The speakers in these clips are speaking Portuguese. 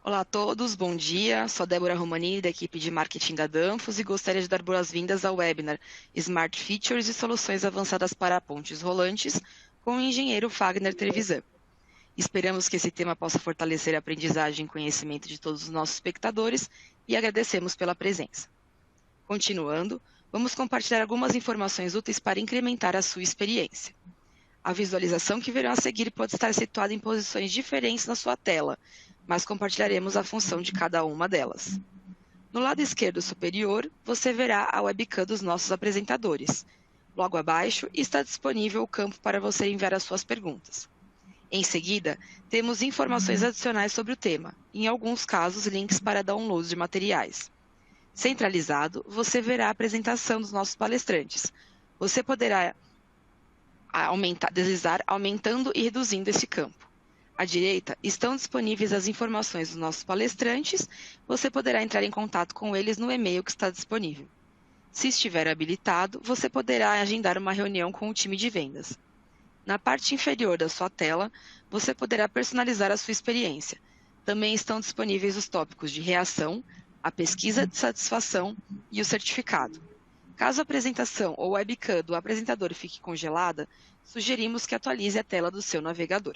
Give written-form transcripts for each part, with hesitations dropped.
Olá a todos, bom dia. Sou a Débora Romanini, da equipe de marketing da Danfoss, e gostaria de dar boas-vindas ao webinar Smart Features e Soluções Avançadas para Pontes Rolantes, com o engenheiro Fagner Trevisan. Esperamos que esse tema possa fortalecer a aprendizagem e conhecimento de todos os nossos espectadores e agradecemos pela presença. Continuando, vamos compartilhar algumas informações úteis para incrementar a sua experiência. A visualização que verão a seguir pode estar situada em posições diferentes na sua tela, mas compartilharemos a função de cada uma delas. No lado esquerdo superior, você verá a webcam dos nossos apresentadores. Logo abaixo está disponível o campo para você enviar as suas perguntas. Em seguida, temos informações adicionais sobre o tema, em alguns casos links para download de materiais. Centralizado, você verá a apresentação dos nossos palestrantes. Você poderá deslizar aumentando e reduzindo esse campo. À direita estão disponíveis as informações dos nossos palestrantes. Você poderá entrar em contato com eles no e-mail que está disponível. Se estiver habilitado, você poderá agendar uma reunião com o time de vendas. Na parte inferior da sua tela, você poderá personalizar a sua experiência. Também estão disponíveis os tópicos de reação, a pesquisa de satisfação e o certificado. Caso a apresentação ou webcam do apresentador fique congelada, sugerimos que atualize a tela do seu navegador.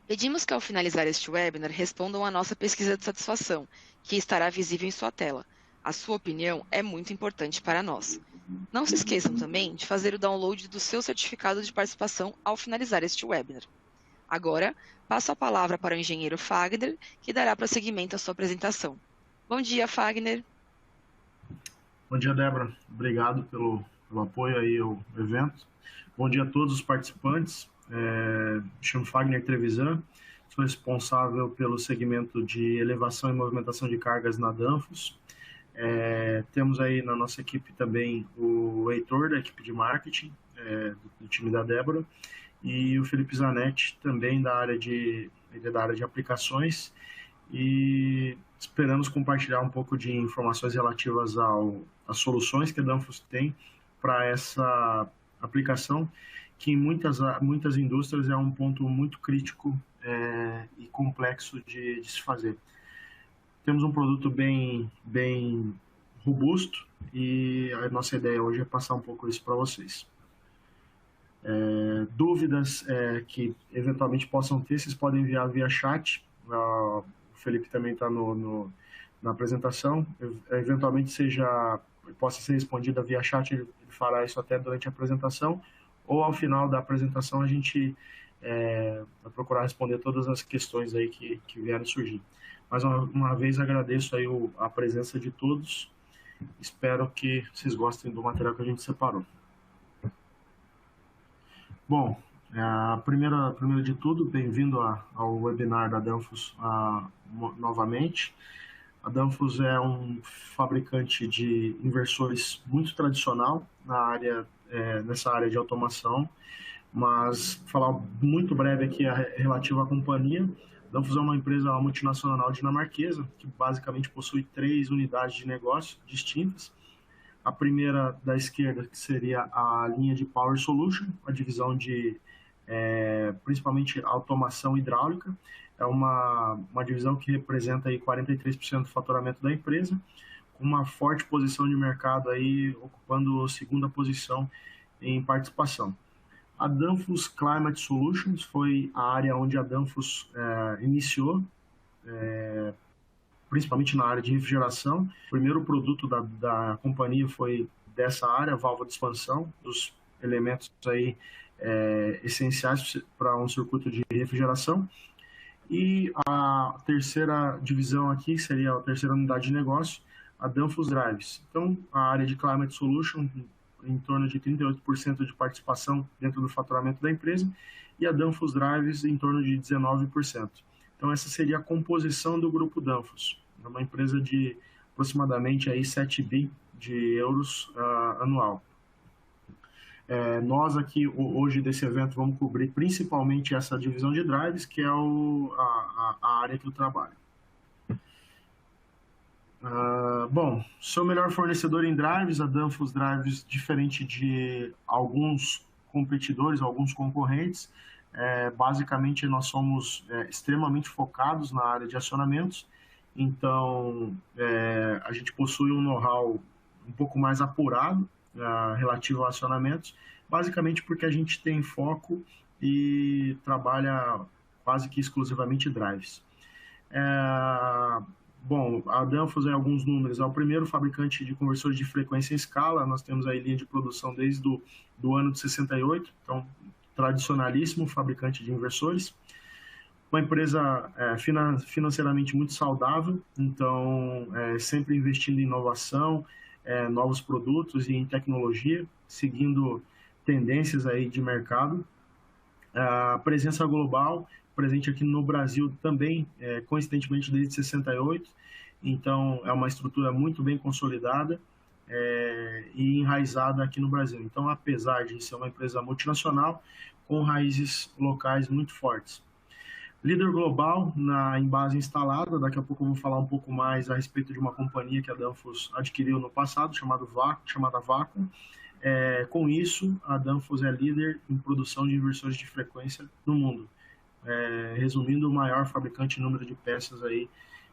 Pedimos que ao finalizar este webinar respondam à nossa pesquisa de satisfação, que estará visível em sua tela. A sua opinião é muito importante para nós. Não se esqueçam também de fazer o download do seu certificado de participação ao finalizar este webinar. Agora, passo a palavra para o engenheiro Fagner, que dará prosseguimento à sua apresentação. Bom dia, Fagner. Bom dia, Débora. Obrigado pelo apoio aí ao evento. Bom dia a todos os participantes. Me chamo Fagner Trevisan, sou responsável pelo segmento de elevação e movimentação de cargas na Danfoss. Temos aí na nossa equipe também o Heitor, da equipe de marketing, do time da Débora, e o Felipe Zanetti, também da área de aplicações, e esperamos compartilhar um pouco de informações relativas às soluções que a Danfoss tem para essa aplicação, que em muitas indústrias é um ponto muito crítico e complexo de se fazer. Temos um produto bem robusto e a nossa ideia hoje é passar um pouco isso para vocês. Dúvidas que eventualmente possam ter, vocês podem enviar via chat. O Felipe também está na apresentação. Eventualmente possa ser respondida via chat, ele fará isso até durante a apresentação, ou ao final da apresentação a gente vai procurar responder todas as questões aí que vierem surgir. Mais uma vez agradeço aí a presença de todos. Espero que vocês gostem do material que a gente separou. Bom, primeiro de tudo, bem-vindo ao webinar da Danfoss novamente. A Danfoss é um fabricante de inversores muito tradicional nessa área de automação, mas falar muito breve aqui relativo à companhia. A Danfoss é uma empresa multinacional dinamarquesa que basicamente possui 3 unidades de negócio distintas. A primeira da esquerda, que seria a linha de Power Solution, a divisão de principalmente automação hidráulica. É uma divisão que representa aí 43% do faturamento da empresa, com uma forte posição de mercado aí, ocupando a segunda posição em participação. A Danfoss Climate Solutions foi a área onde a Danfoss iniciou, principalmente na área de refrigeração. O primeiro produto da companhia foi dessa área, válvula de expansão, dos elementos aí essenciais para um circuito de refrigeração. E a terceira divisão aqui seria a terceira unidade de negócio, a Danfoss Drives. Então, a área de Climate Solution, em torno de 38% de participação dentro do faturamento da empresa, e a Danfoss Drives em torno de 19%. Então, essa seria a composição do grupo Danfoss, uma empresa de aproximadamente aí 7 bi de euros anual. Nós aqui, hoje desse evento, vamos cobrir principalmente essa divisão de drives, que é a área que eu trabalho. Bom, sou o melhor fornecedor em drives. A Danfoss Drives, diferente de alguns competidores, alguns concorrentes, Basicamente, nós somos extremamente focados na área de acionamentos, então a gente possui um know-how um pouco mais apurado relativo a acionamentos, basicamente porque a gente tem foco e trabalha quase que exclusivamente drives. Bom, a Danfoss, alguns números, é o primeiro fabricante de conversores de frequência em escala. Nós temos aí linha de produção desde do ano de 68, então tradicionalíssimo fabricante de inversores. Uma empresa financeiramente muito saudável, então sempre investindo em inovação, novos produtos e em tecnologia, seguindo tendências aí de mercado. A presença global, presente aqui no Brasil também, coincidentemente desde 68, então é uma estrutura muito bem consolidada e enraizada aqui no Brasil. Então, apesar de ser uma empresa multinacional, com raízes locais muito fortes. Líder global em base instalada, daqui a pouco eu vou falar um pouco mais a respeito de uma companhia que a Danfoss adquiriu no passado, chamada Vacuum. Com isso, a Danfoss é líder em produção de inversores de frequência no mundo. Resumindo, o maior fabricante em número de peças aí,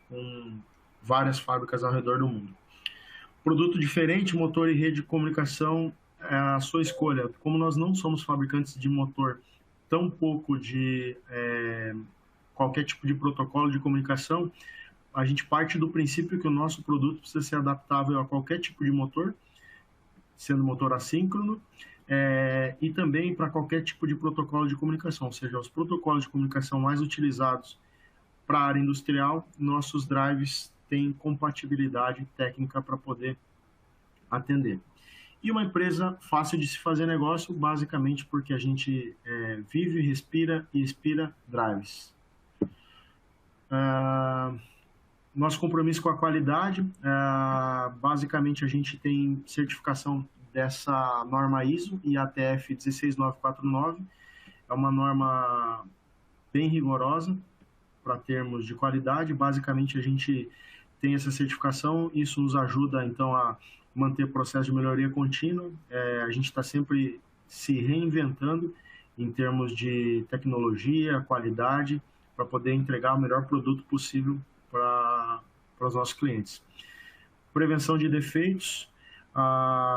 com várias fábricas ao redor do mundo. Produto diferente, motor e rede de comunicação, é a sua escolha. Como nós não somos fabricantes de motor, tampouco de qualquer tipo de protocolo de comunicação, a gente parte do princípio que o nosso produto precisa ser adaptável a qualquer tipo de motor, sendo motor assíncrono, e também para qualquer tipo de protocolo de comunicação, ou seja, os protocolos de comunicação mais utilizados para a área industrial, nossos drives têm compatibilidade técnica para poder atender. E uma empresa fácil de se fazer negócio, basicamente porque a gente vive, respira e expira drives. Nosso compromisso com a qualidade, basicamente a gente tem certificação dessa norma ISO e ATF 16949, é uma norma bem rigorosa para termos de qualidade. Basicamente a gente tem essa certificação, isso nos ajuda então a manter o processo de melhoria contínua. A gente está sempre se reinventando em termos de tecnologia, qualidade, para poder entregar o melhor produto possível para os nossos clientes. Prevenção de defeitos,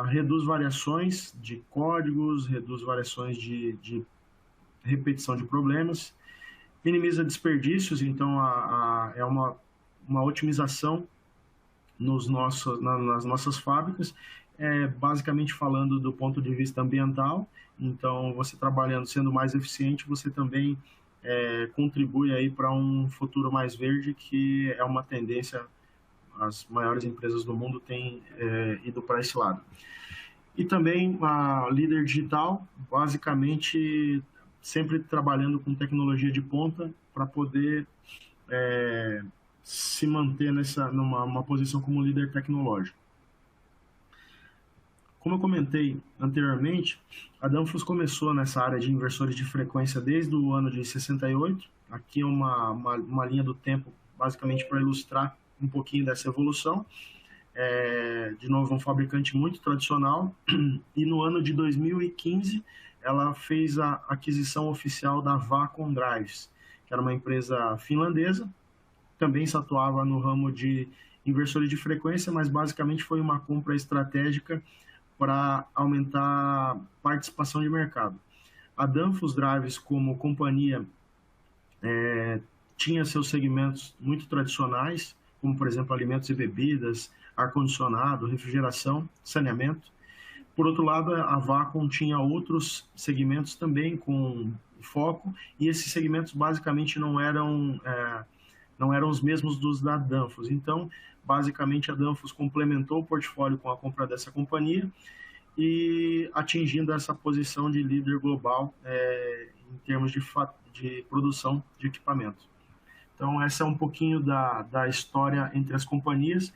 reduz variações de códigos, reduz variações de repetição de problemas, minimiza desperdícios, então é uma otimização nas nossas fábricas, basicamente falando do ponto de vista ambiental. Então, você trabalhando, sendo mais eficiente, você também contribui aí para um futuro mais verde, que é uma tendência, as maiores empresas do mundo têm ido para esse lado. E também a líder digital, basicamente sempre trabalhando com tecnologia de ponta para poder se manter numa posição como líder tecnológico. Como eu comentei anteriormente, a Danfoss começou nessa área de inversores de frequência desde o ano de 68. Aqui é uma linha do tempo, basicamente para ilustrar um pouquinho dessa evolução. De novo, um fabricante muito tradicional. E no ano de 2015, ela fez a aquisição oficial da Vacuum Drives, que era uma empresa finlandesa, também se atuava no ramo de inversores de frequência, mas basicamente foi uma compra estratégica para aumentar a participação de mercado. A Danfoss Drives, como companhia, tinha seus segmentos muito tradicionais, como, por exemplo, alimentos e bebidas, ar-condicionado, refrigeração, saneamento. Por outro lado, a Vacuum tinha outros segmentos também com foco, e esses segmentos basicamente não eram os mesmos dos da Danfoss. Então, basicamente, a Danfoss complementou o portfólio com a compra dessa companhia e atingindo essa posição de líder global em termos de produção de equipamentos. Então, essa é um pouquinho da história entre as companhias.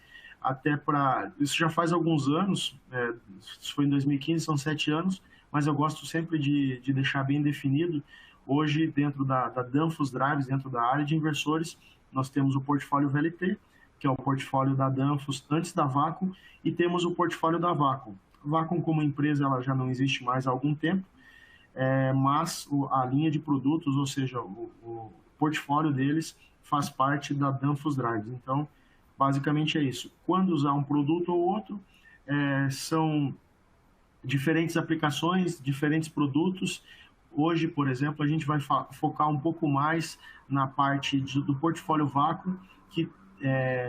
Isso já faz alguns anos, isso foi em 2015, são 7 anos, mas eu gosto sempre de deixar bem definido. Hoje, dentro da Danfoss Drives, dentro da área de inversores, nós temos o portfólio VLT, que é o portfólio da Danfoss antes da Vacuum, e temos o portfólio da Vacuum. A Vacuum, como empresa, ela já não existe mais há algum tempo, mas a linha de produtos, ou seja, o portfólio deles faz parte da Danfoss Drives. Então, basicamente é isso. Quando usar um produto ou outro, são diferentes aplicações, diferentes produtos. Hoje, por exemplo, a gente vai focar um pouco mais na parte do portfólio vácuo, que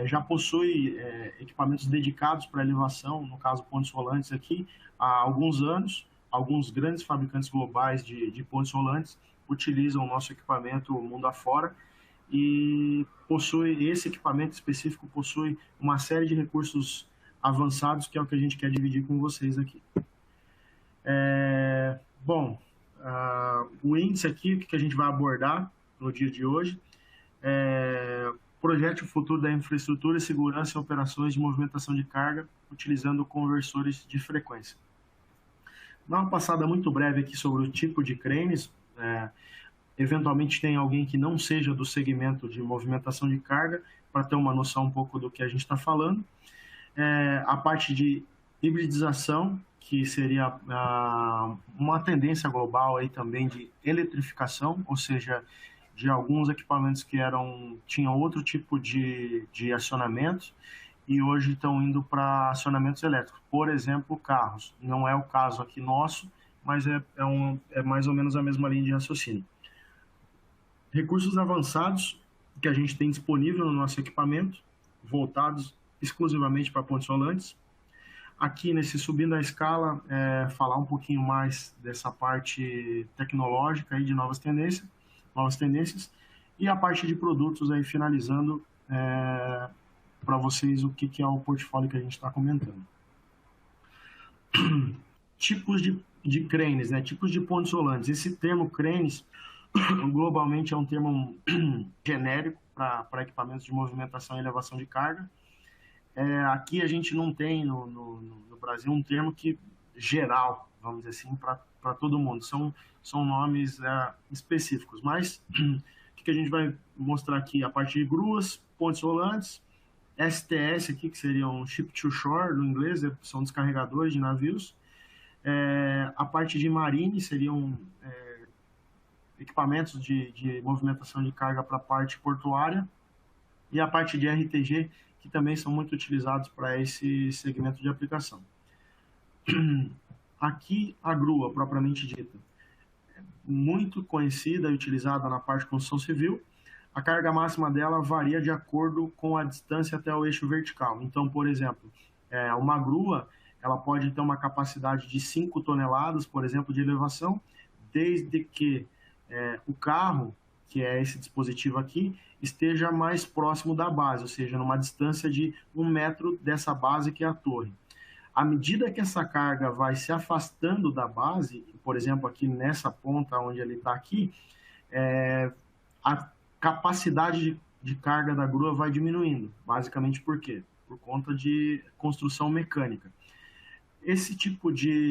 já possui equipamentos dedicados para elevação, no caso pontes rolantes aqui, há alguns anos. Alguns grandes fabricantes globais de pontes rolantes utilizam o nosso equipamento mundo afora, e esse equipamento específico possui uma série de recursos avançados, que é o que a gente quer dividir com vocês aqui. Bom, o índice aqui, que a gente vai abordar no dia de hoje, projete o futuro da infraestrutura, segurança e operações de movimentação de carga, utilizando conversores de frequência. Dá uma passada muito breve aqui sobre o tipo de cranes. Eventualmente tem alguém que não seja do segmento de movimentação de carga, para ter uma noção um pouco do que a gente está falando. A parte de hibridização, que seria uma tendência global aí também de eletrificação, ou seja, de alguns equipamentos que tinham outro tipo de acionamento, e hoje estão indo para acionamentos elétricos. Por exemplo, carros. Não é o caso aqui nosso, mas é mais ou menos a mesma linha de raciocínio. Recursos avançados que a gente tem disponível no nosso equipamento, voltados exclusivamente para pontes rolantes. Aqui, subindo a escala, falar um pouquinho mais dessa parte tecnológica aí de novas tendências, e a parte de produtos aí finalizando para vocês o que é o portfólio que a gente está comentando. Tipos de cranes, tipos de pontes rolantes. Esse termo cranes, globalmente, é um termo genérico para equipamentos de movimentação e elevação de carga. Aqui a gente não tem no Brasil um termo geral, vamos dizer assim, para todo mundo. São nomes específicos, mas o que a gente vai mostrar aqui? A parte de gruas, pontes rolantes, STS aqui, que seriam Ship to Shore, no inglês, são descarregadores de navios. A parte de marine seriam equipamentos de movimentação de carga para a parte portuária, e a parte de RTG, que também são muito utilizados para esse segmento de aplicação. Aqui, a grua, propriamente dita, muito conhecida e utilizada na parte de construção civil. A carga máxima dela varia de acordo com a distância até o eixo vertical. Então, por exemplo, uma grua, ela pode ter uma capacidade de 5 toneladas, por exemplo, de elevação, desde que o carro, que é esse dispositivo aqui, esteja mais próximo da base, ou seja, numa distância de 1 metro dessa base, que é a torre. À medida que essa carga vai se afastando da base, por exemplo, aqui nessa ponta onde ele está aqui, a capacidade de carga da grua vai diminuindo. Basicamente por quê? Por conta de construção mecânica.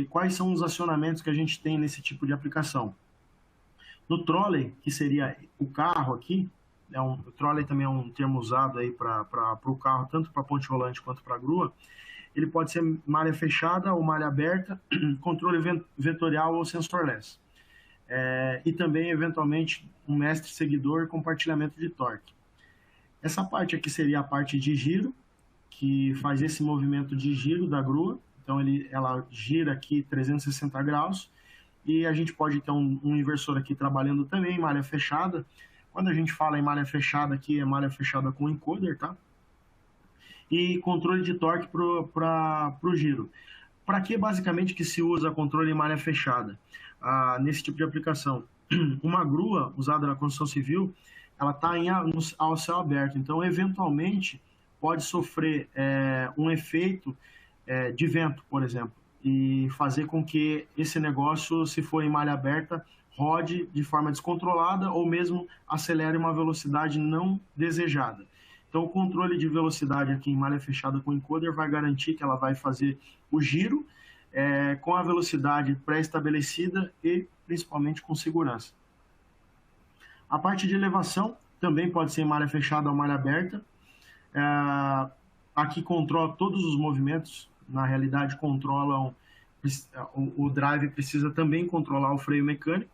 Quais são os acionamentos que a gente tem nesse tipo de aplicação? No trolley, que seria o carro aqui, o trolley também é um termo usado aí para o carro, tanto para ponte rolante quanto para grua. Ele pode ser malha fechada ou malha aberta, controle vetorial ou sensorless. E também, eventualmente, um mestre-seguidor e compartilhamento de torque. Essa parte aqui seria a parte de giro, que faz esse movimento de giro da grua. Então, ela gira aqui 360 graus, e a gente pode ter um inversor aqui trabalhando também, malha fechada. Quando a gente fala em malha fechada aqui, é malha fechada com encoder, tá? E controle de torque para o giro. Para que basicamente que se usa controle em malha fechada nesse tipo de aplicação? Uma grua usada na construção civil, ela está ao céu aberto, então eventualmente pode sofrer um efeito de vento, por exemplo, e fazer com que esse negócio, se for em malha aberta, rode de forma descontrolada ou mesmo acelere uma velocidade não desejada. Então, o controle de velocidade aqui em malha fechada com encoder vai garantir que ela vai fazer o giro com a velocidade pré-estabelecida e principalmente com segurança. A parte de elevação também pode ser em malha fechada ou malha aberta. Aqui controla todos os movimentos, na realidade controlam o drive precisa também controlar o freio mecânico.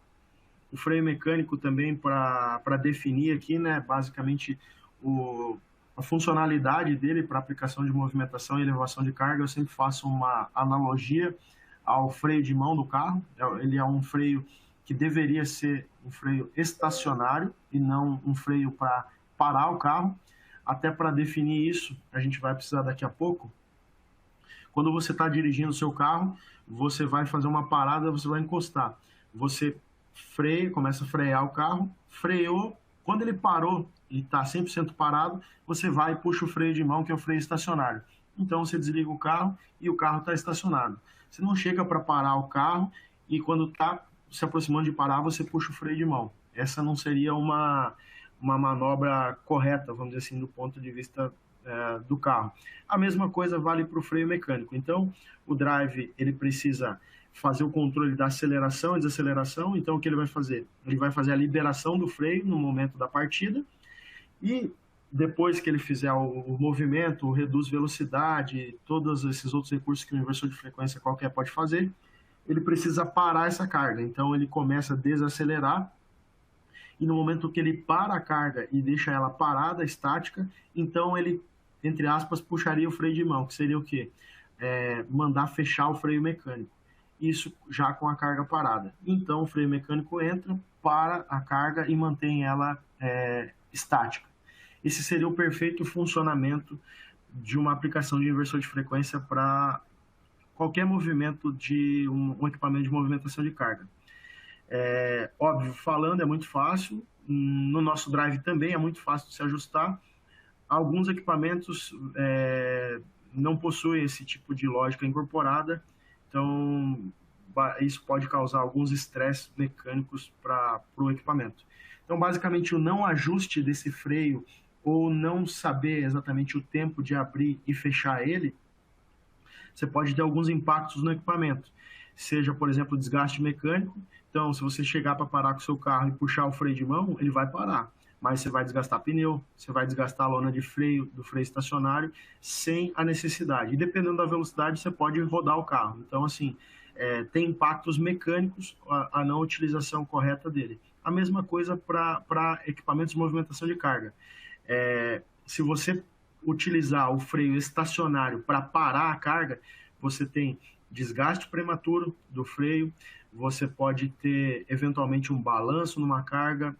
O freio mecânico também para definir aqui, né, basicamente a funcionalidade dele para aplicação de movimentação e elevação de carga. Eu sempre faço uma analogia ao freio de mão do carro. Ele é um freio que deveria ser um freio estacionário e não um freio para parar o carro. Até para definir isso, a gente vai precisar daqui a pouco. Quando você está dirigindo o seu carro, você vai fazer uma parada, você vai encostar. Você freia, começa a frear o carro, freou, quando ele parou e está 100% parado, você vai e puxa o freio de mão, que é o freio estacionário. Então você desliga o carro e o carro está estacionado. Você não chega para parar o carro e quando está se aproximando de parar, você puxa o freio de mão. Essa não seria uma manobra correta, vamos dizer assim, do ponto de vista do carro. A mesma coisa vale para o freio mecânico. Então, o drive ele precisa fazer o controle da aceleração e desaceleração. Então, o que ele vai fazer? Ele vai fazer a liberação do freio no momento da partida e depois que ele fizer o movimento, reduz velocidade, todos esses outros recursos que o inversor de frequência qualquer pode fazer, ele precisa parar essa carga. Então, ele começa a desacelerar e no momento que ele para a carga e deixa ela parada, estática, então ele, entre aspas, puxaria o freio de mão, que seria o quê? Mandar fechar o freio mecânico. Isso já com a carga parada. Então, o freio mecânico entra, para a carga e mantém ela estática. Esse seria o perfeito funcionamento de uma aplicação de inversor de frequência para qualquer movimento de um equipamento de movimentação de carga. Óbvio, falando é muito fácil, no nosso drive também é muito fácil de se ajustar. Alguns equipamentos não possuem esse tipo de lógica incorporada, então isso pode causar alguns estresses mecânicos para o equipamento. Então, basicamente, o não ajuste desse freio ou não saber exatamente o tempo de abrir e fechar ele, você pode ter alguns impactos no equipamento. Seja, por exemplo, desgaste mecânico. Então, se você chegar para parar com o seu carro e puxar o freio de mão, ele vai parar. Mas você vai desgastar pneu, você vai desgastar a lona de freio, do freio estacionário, sem a necessidade. E dependendo da velocidade, você pode rodar o carro. Então, assim, tem impactos mecânicos a não utilização correta dele. A mesma coisa para equipamentos de movimentação de carga. Se você utilizar o freio estacionário para parar a carga, você tem desgaste prematuro do freio, você pode ter eventualmente um balanço numa carga,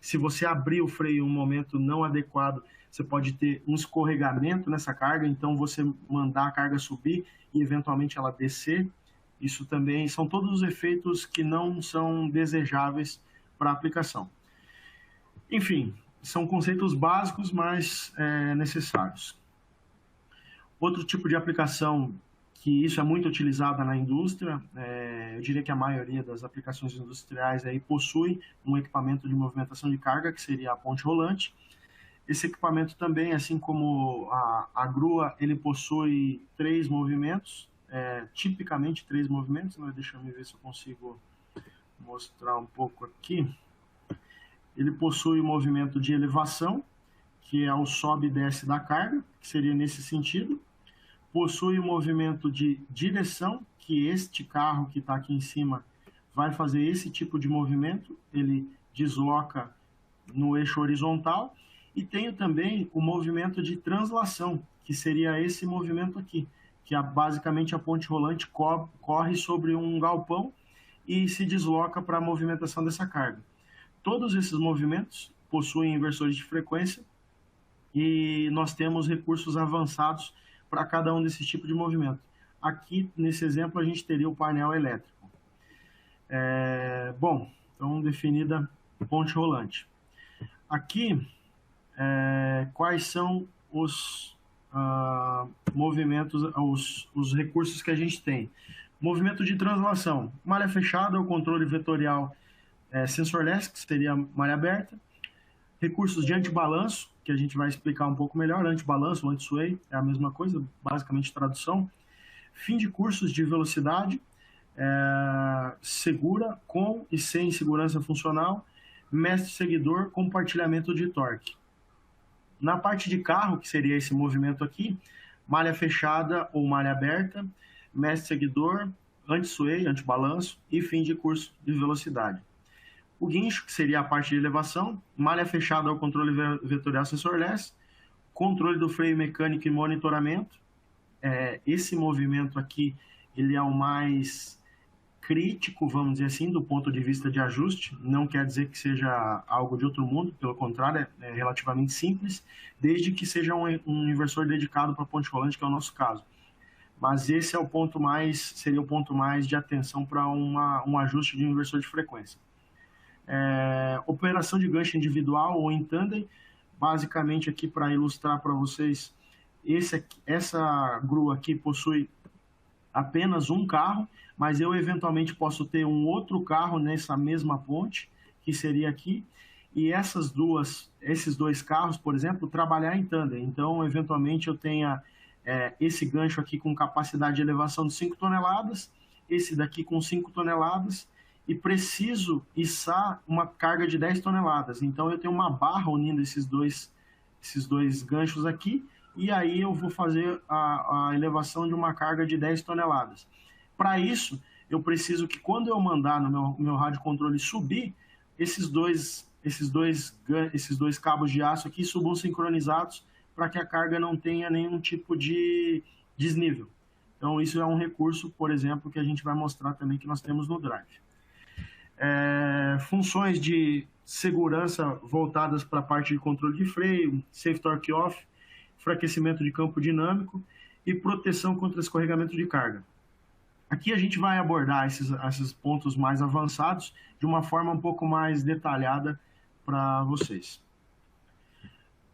se você abrir o freio em um momento não adequado, você pode ter um escorregamento nessa carga, então você mandar a carga subir e eventualmente ela descer. Isso também são todos os efeitos que não são desejáveis para a aplicação. Enfim, são conceitos básicos, mas necessários. Outro tipo de aplicação que isso é muito utilizada na indústria, eu diria que a maioria das aplicações industriais aí possui um equipamento de movimentação de carga, que seria a ponte rolante. Esse equipamento também, assim como a grua, ele possui 3 movimentos, tipicamente 3 movimentos, mas deixa eu ver se eu consigo mostrar um pouco aqui. Ele possui o movimento de elevação, que é o sobe e desce da carga, que seria nesse sentido. Possui o movimento de direção, que este carro que está aqui em cima vai fazer esse tipo de movimento, ele desloca no eixo horizontal. E tenho também o movimento de translação, que seria esse movimento aqui, que basicamente a ponte rolante corre sobre um galpão e se desloca para a movimentação dessa carga. Todos esses movimentos possuem inversores de frequência e nós temos recursos avançados para cada um desses tipos de movimento. Aqui, nesse exemplo, a gente teria o painel elétrico. Bom, então definida ponte rolante. Aqui, quais são os movimentos, os recursos que a gente tem? Movimento de translação. Malha fechada, o controle vetorial sensorless, que seria malha aberta. Recursos de antibalanço, que a gente vai explicar um pouco melhor. Antibalanço, anti-sway, é a mesma coisa, basicamente tradução. Fim de cursos de velocidade, segura, com e sem segurança funcional. Mestre-seguidor, compartilhamento de torque. Na parte de carro, que seria esse movimento aqui, malha fechada ou malha aberta, mestre seguidor, anti-sway, anti-balanço e fim de curso de velocidade. O guincho, que seria a parte de elevação, malha fechada ao controle vetorial sensorless, controle do freio mecânico e monitoramento. Esse movimento aqui, ele é o mais crítico, vamos dizer assim, do ponto de vista de ajuste. Não quer dizer que seja algo de outro mundo, pelo contrário, é relativamente simples, desde que seja um inversor dedicado para ponte rolante, que é o nosso caso. Mas esse é o ponto mais, seria o ponto mais de atenção para um ajuste de um inversor de frequência. Operação de gancho individual ou em tandem, basicamente aqui para ilustrar para vocês, essa grua aqui possui apenas um carro, mas eu eventualmente posso ter um outro carro nessa mesma ponte, que seria aqui, e esses dois carros, por exemplo, trabalhar em tandem. Então, eventualmente, eu tenha esse gancho aqui com capacidade de elevação de 5 toneladas, esse daqui com 5 toneladas, e preciso içar uma carga de 10 toneladas. Então, eu tenho uma barra unindo esses dois ganchos aqui, e aí eu vou fazer a elevação de uma carga de 10 toneladas. Para isso, eu preciso que quando eu mandar no meu rádio controle subir, esses dois cabos de aço aqui subam sincronizados para que a carga não tenha nenhum tipo de desnível. Então, isso é um recurso, por exemplo, que a gente vai mostrar também que nós temos no Drive. Funções de segurança voltadas para a parte de controle de freio, safe torque off, enfraquecimento de campo dinâmico e proteção contra escorregamento de carga. Aqui a gente vai abordar esses pontos mais avançados de uma forma um pouco mais detalhada para vocês.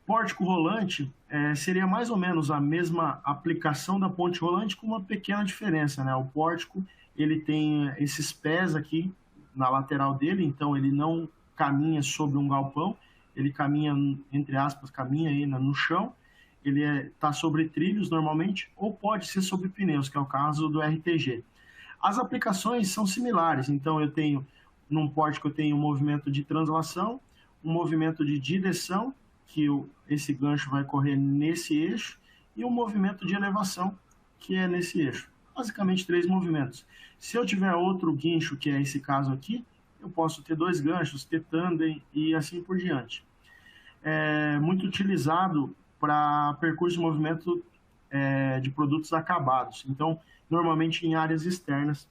Pórtico rolante seria mais ou menos a mesma aplicação da ponte rolante com uma pequena diferença, né? O pórtico ele tem esses pés aqui na lateral dele, então ele não caminha sobre um galpão, ele caminha, entre aspas, caminha aí no chão, ele está sobre trilhos normalmente, ou pode ser sobre pneus, que é o caso do RTG. As aplicações são similares, então num pórtico eu tenho um movimento de translação, um movimento de direção, que esse gancho vai correr nesse eixo, e um movimento de elevação, que é nesse eixo. Basicamente 3 movimentos. Se eu tiver outro guincho, que é esse caso aqui, eu posso ter 2 ganchos, ter tandem e assim por diante. É muito utilizado para percurso de movimento de produtos acabados. Então, normalmente em áreas externas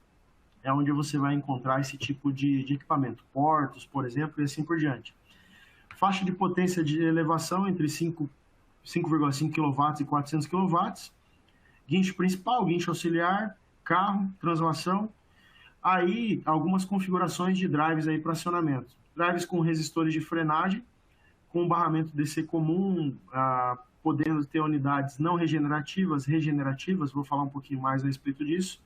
é onde você vai encontrar esse tipo de equipamento. Portos, por exemplo, e assim por diante. Faixa de potência de elevação entre 5,5 kW e 400 kW. Guincho principal, guincho auxiliar, carro, translação. Aí, algumas configurações de drives aí para acionamento. Drives com resistores de frenagem, com barramento DC comum, podendo ter unidades não regenerativas, vou falar um pouquinho mais a respeito disso.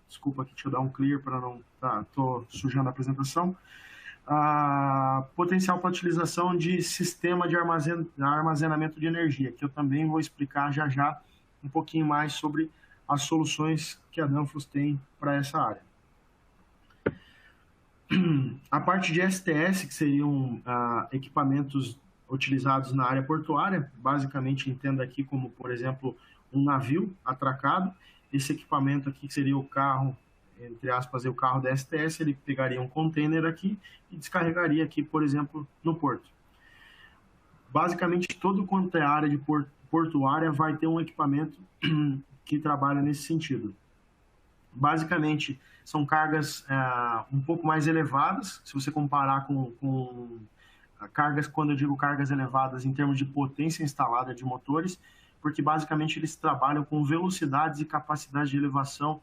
Desculpa aqui, deixa eu dar um clear para não... Estou sujando a apresentação. Potencial para utilização de sistema de armazenamento de energia, que eu também vou explicar já um pouquinho mais sobre as soluções que a Danfoss tem para essa área. A parte de STS, que seriam equipamentos utilizados na área portuária, basicamente entenda aqui como, por exemplo, um navio atracado. Esse equipamento aqui, que seria o carro, entre aspas, o carro da STS, ele pegaria um container aqui e descarregaria aqui, por exemplo, no porto. Basicamente, todo quanto é área de portuária vai ter um equipamento que trabalha nesse sentido. Basicamente, são cargas um pouco mais elevadas, se você comparar com cargas, quando eu digo cargas elevadas em termos de potência instalada de motores, porque basicamente eles trabalham com velocidades e capacidade de elevação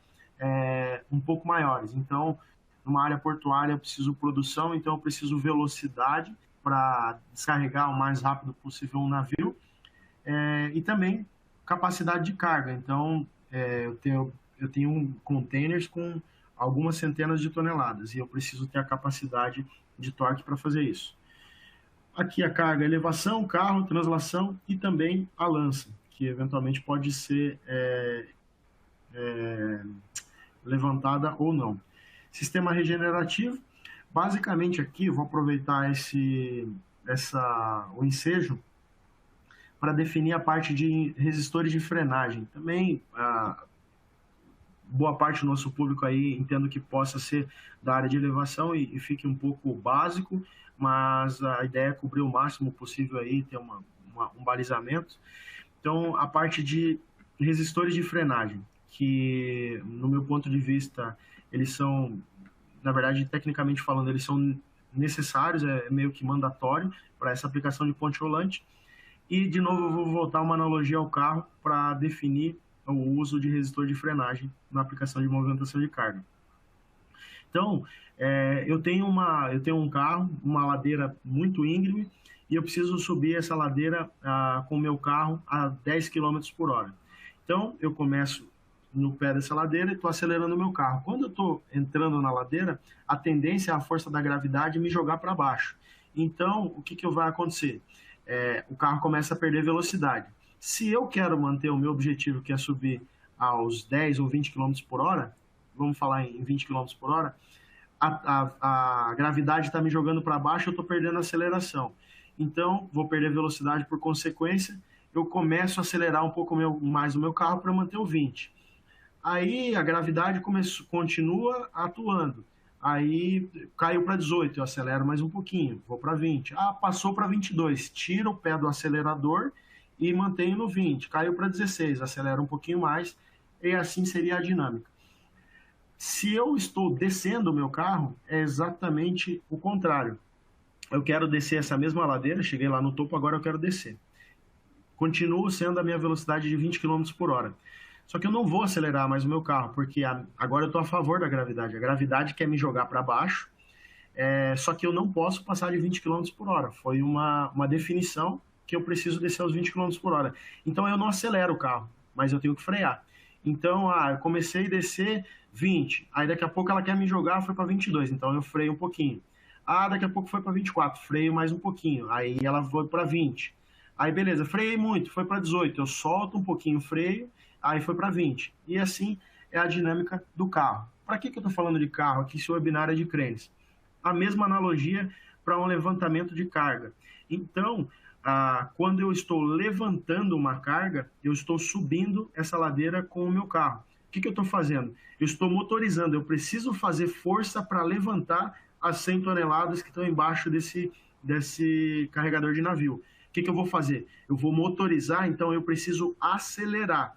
um pouco maiores. Então, numa área portuária eu preciso produção, então eu preciso velocidade para descarregar o mais rápido possível um navio, e também capacidade de carga. Então, eu tenho containers com algumas centenas de toneladas e eu preciso ter a capacidade de torque para fazer isso. Aqui a carga, elevação, carro, translação e também a lança, que eventualmente pode ser levantada ou não. Sistema regenerativo, basicamente aqui eu vou aproveitar o ensejo para definir a parte de resistores de frenagem. Também boa parte do nosso público aí entendo que possa ser da área de elevação e fique um pouco básico, mas a ideia é cobrir o máximo possível aí, ter um balizamento. Então, a parte de resistores de frenagem, que no meu ponto de vista, eles são, na verdade, tecnicamente falando, eles são necessários, é meio que mandatório para essa aplicação de ponte rolante. E, de novo, eu vou voltar uma analogia ao carro para definir o uso de resistor de frenagem na aplicação de movimentação de carga. Então, eu tenho um carro, uma ladeira muito íngreme, e eu preciso subir essa ladeira com o meu carro a 10 km por hora. Então, eu começo no pé dessa ladeira e estou acelerando o meu carro. Quando eu estou entrando na ladeira, a tendência é a força da gravidade me jogar para baixo. Então, o que vai acontecer? O carro começa a perder velocidade. Se eu quero manter o meu objetivo, que é subir aos 10 ou 20 km por hora, vamos falar em 20 km por hora, a gravidade está me jogando para baixo, eu estou perdendo a aceleração. Então, vou perder velocidade por consequência, eu começo a acelerar um pouco mais o meu carro para manter o 20. Aí a gravidade continua atuando. Aí caiu para 18, eu acelero mais um pouquinho, vou para 20. Passou para 22, tiro o pé do acelerador e mantenho no 20. Caiu para 16, acelero um pouquinho mais, e assim seria a dinâmica. Se eu estou descendo o meu carro, é exatamente o contrário. Eu quero descer essa mesma ladeira, cheguei lá no topo, agora eu quero descer. Continuo sendo a minha velocidade de 20 km por hora. Só que eu não vou acelerar mais o meu carro, porque agora eu estou a favor da gravidade. A gravidade quer me jogar para baixo, só que eu não posso passar de 20 km por hora. Foi uma definição que eu preciso descer aos 20 km por hora. Então eu não acelero o carro, mas eu tenho que frear. Então, eu comecei a descer 20, aí daqui a pouco ela quer me jogar, foi para 22, então eu freio um pouquinho. Daqui a pouco foi para 24, freio mais um pouquinho, aí ela foi para 20. Aí beleza, freiei muito, foi para 18, eu solto um pouquinho o freio, aí foi para 20. E assim é a dinâmica do carro. Para que eu estou falando de carro aqui se o webinar é de crenes? A mesma analogia para um levantamento de carga. Então, quando eu estou levantando uma carga, eu estou subindo essa ladeira com o meu carro. O que eu estou fazendo? Eu estou motorizando, eu preciso fazer força para levantar as 100 toneladas que estão embaixo desse carregador de navio. O que eu vou fazer? Eu vou motorizar, então eu preciso acelerar.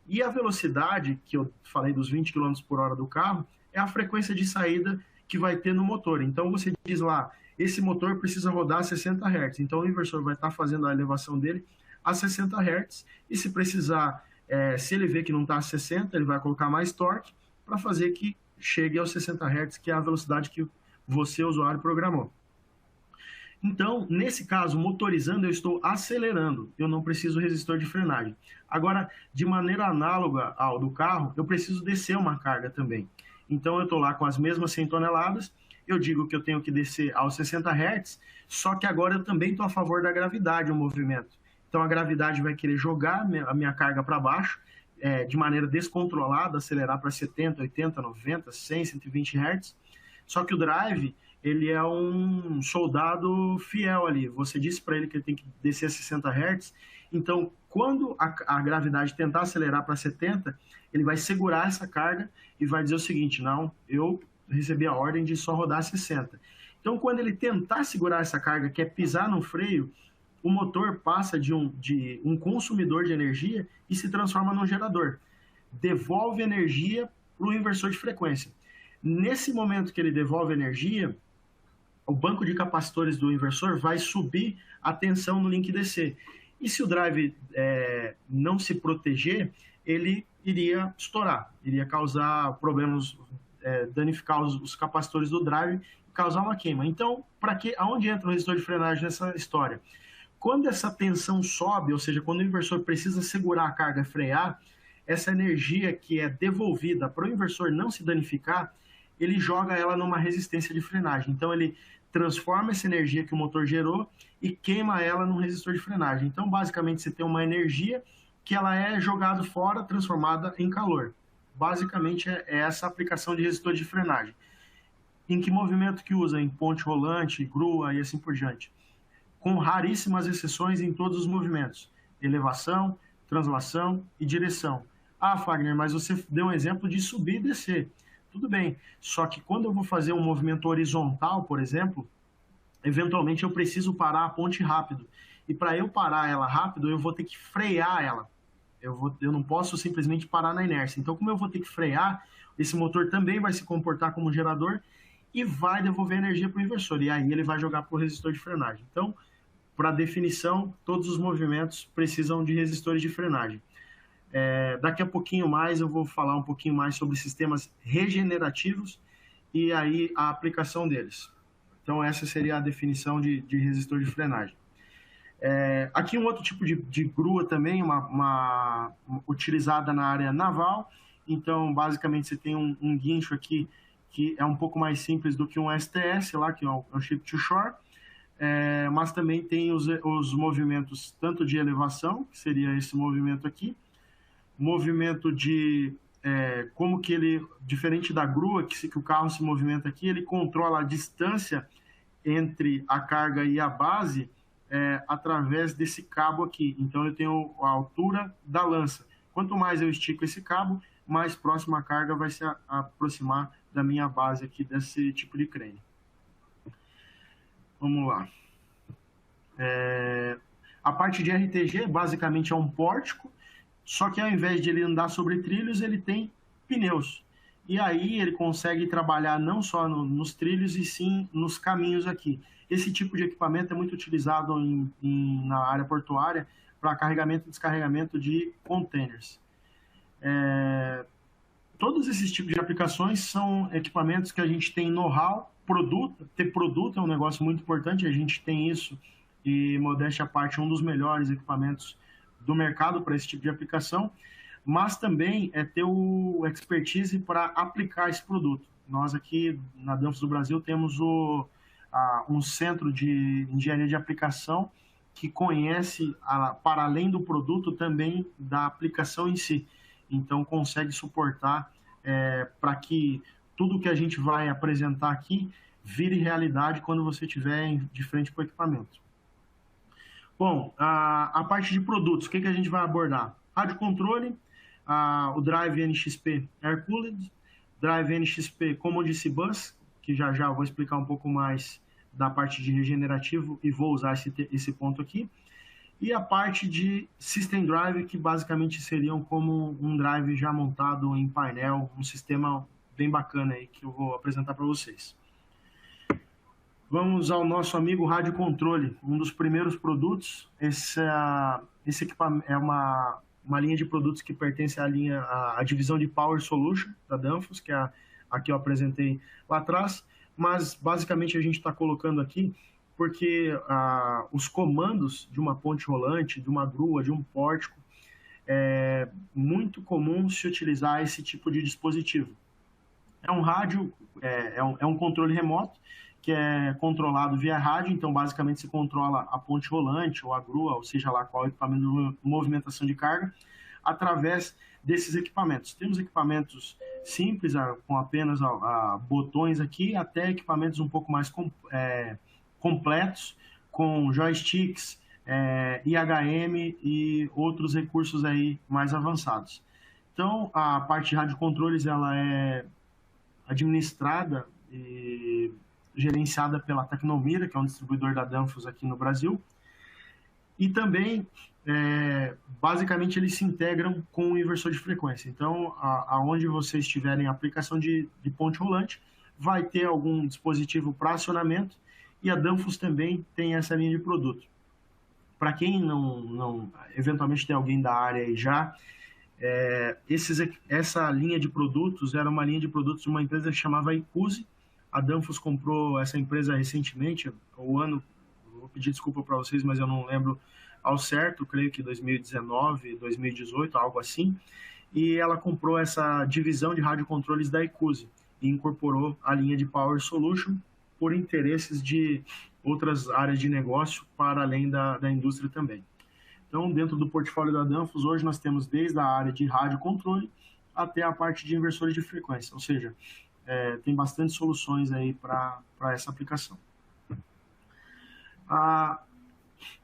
E a velocidade, que eu falei dos 20 km por hora do carro, é a frequência de saída que vai ter no motor. Então você diz lá, esse motor precisa rodar a 60 Hz. Então o inversor vai estar fazendo a elevação dele a 60 Hz. E se precisar, se ele vê que não está a 60, ele vai colocar mais torque para fazer que chegue aos 60 Hz, que é a velocidade que você, usuário, programou. Então, nesse caso, motorizando, eu estou acelerando, eu não preciso resistor de frenagem. Agora, de maneira análoga ao do carro, eu preciso descer uma carga também. Então, eu estou lá com as mesmas 100 toneladas, eu digo que eu tenho que descer aos 60 Hz, só que agora eu também estou a favor da gravidade, o movimento. Então, a gravidade vai querer jogar a minha carga para baixo, de maneira descontrolada, acelerar para 70, 80, 90, 100, 120 Hz. Só que o drive, ele é um soldado fiel ali. Você disse para ele que ele tem que descer a 60 Hz, então quando a gravidade tentar acelerar para 70, ele vai segurar essa carga e vai dizer o seguinte, não, eu recebi a ordem de só rodar 60. Então quando ele tentar segurar essa carga, que é pisar no freio, o motor passa de um consumidor de energia e se transforma num gerador. Devolve energia para o inversor de frequência. Nesse momento que ele devolve energia, o banco de capacitores do inversor vai subir a tensão no link DC. E se o drive não se proteger, ele iria estourar, iria causar problemas, danificar os capacitores do drive e causar uma queima. Então, aonde entra o resistor de frenagem nessa história? Quando essa tensão sobe, ou seja, quando o inversor precisa segurar a carga e frear, essa energia que é devolvida para o inversor não se danificar, ele joga ela numa resistência de frenagem. Então, ele transforma essa energia que o motor gerou e queima ela num resistor de frenagem. Então, basicamente, você tem uma energia que ela é jogada fora, transformada em calor. Basicamente, é essa aplicação de resistor de frenagem. Em que movimento que usa? Em ponte rolante, grua e assim por diante. Com raríssimas exceções em todos os movimentos. Elevação, translação e direção. Ah, Fagner, mas você deu um exemplo de subir e descer. Tudo bem, só que quando eu vou fazer um movimento horizontal, por exemplo, eventualmente eu preciso parar a ponte rápido. E para eu parar ela rápido, eu vou ter que frear ela. Eu não posso simplesmente parar na inércia. Então, como eu vou ter que frear, esse motor também vai se comportar como gerador e vai devolver energia para o inversor. E aí ele vai jogar para o resistor de frenagem. Então, para definição, todos os movimentos precisam de resistores de frenagem. Daqui a pouquinho mais eu vou falar um pouquinho mais sobre sistemas regenerativos e aí a aplicação deles. Então, essa seria a definição de resistor de frenagem. Aqui um outro tipo de grua também, uma utilizada na área naval. Então, basicamente, você tem um guincho aqui que é um pouco mais simples do que um STS, lá, que é o Ship to Shore, mas também tem os movimentos tanto de elevação, que seria esse movimento aqui, movimento de como que ele, diferente da grua, que o carro se movimenta aqui, ele controla a distância entre a carga e a base através desse cabo aqui. Então eu tenho a altura da lança. Quanto mais eu estico esse cabo, mais próxima a carga vai se aproximar da minha base aqui desse tipo de crane. Vamos lá. A parte de RTG basicamente é um pórtico, só que ao invés de ele andar sobre trilhos, ele tem pneus. E aí ele consegue trabalhar não só nos trilhos, e sim nos caminhos aqui. Esse tipo de equipamento é muito utilizado na área portuária para carregamento e descarregamento de containers. Todos esses tipos de aplicações são equipamentos que a gente tem know-how, ter produto é um negócio muito importante, a gente tem isso, e modéstia à parte, um dos melhores equipamentos do mercado para esse tipo de aplicação, mas também ter o expertise para aplicar esse produto. Nós aqui na Danfoss do Brasil temos um centro de engenharia de aplicação que conhece, para além do produto, também da aplicação em si. Então, consegue suportar para que tudo que a gente vai apresentar aqui vire realidade quando você estiver de frente para o equipamento. Bom, a parte de produtos, o que a gente vai abordar? Rádio controle, o Drive NXP Air Cooled, Drive NXP Commodity Bus, que já eu vou explicar um pouco mais da parte de regenerativo e vou usar esse ponto aqui. E a parte de System Drive, que basicamente seriam como um drive já montado em painel, um sistema bem bacana aí que eu vou apresentar para vocês. Vamos ao nosso amigo Rádio Controle, um dos primeiros produtos. Esse equipamento é uma linha de produtos que pertence à divisão de Power Solution da Danfoss, que é a que eu apresentei lá atrás, mas basicamente a gente está colocando aqui porque os comandos de uma ponte rolante, de uma grua, de um pórtico, é muito comum se utilizar esse tipo de dispositivo. É um rádio, é um controle remoto, que é controlado via rádio, então basicamente se controla a ponte rolante ou a grua, ou seja lá qual equipamento de movimentação de carga, através desses equipamentos. Temos equipamentos simples, com apenas botões aqui, até equipamentos um pouco mais completos, com joysticks, IHM e outros recursos aí mais avançados. Então, a parte de radiocontroles, ela é administrada e gerenciada pela Tecnomira, que é um distribuidor da Danfoss aqui no Brasil, e também, basicamente, eles se integram com o inversor de frequência. Então, aonde vocês tiverem aplicação de ponte rolante, vai ter algum dispositivo para acionamento, e a Danfoss também tem essa linha de produto. Para quem não eventualmente tem alguém da área aí já, essa linha de produtos era uma linha de produtos de uma empresa que chamava Icuse. A Danfoss comprou essa empresa recentemente, vou pedir desculpa para vocês, mas eu não lembro ao certo, creio que 2019, 2018, algo assim, e ela comprou essa divisão de radiocontroles da Icuse e incorporou a linha de Power Solution por interesses de outras áreas de negócio para além da indústria também. Então, dentro do portfólio da Danfoss, hoje nós temos desde a área de radiocontrole até a parte de inversores de frequência, ou seja, tem bastante soluções aí para essa aplicação.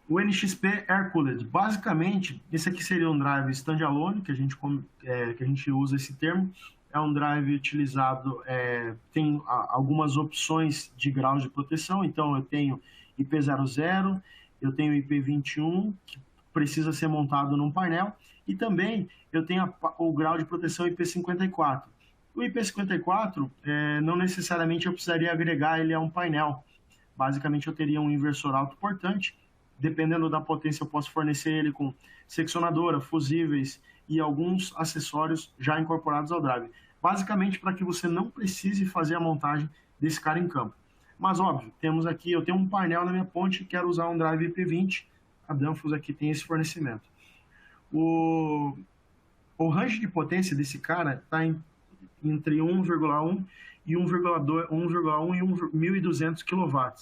O NXP Air Cooled, basicamente, esse aqui seria um drive standalone, que a gente usa esse termo. É um drive utilizado, tem algumas opções de graus de proteção. Então, eu tenho IP00, eu tenho IP21, que precisa ser montado num painel, e também eu tenho o grau de proteção IP54. O IP54, não necessariamente eu precisaria agregar ele a um painel. Basicamente, eu teria um inversor autoportante. Dependendo da potência, eu posso fornecer ele com seccionadora, fusíveis e alguns acessórios já incorporados ao drive. Basicamente, para que você não precise fazer a montagem desse cara em campo. Mas, óbvio, eu tenho um painel na minha ponte e quero usar um drive IP20. A Danfoss aqui tem esse fornecimento. O range de potência desse cara está entre 1,1 e 1,1 e 1.200 kW.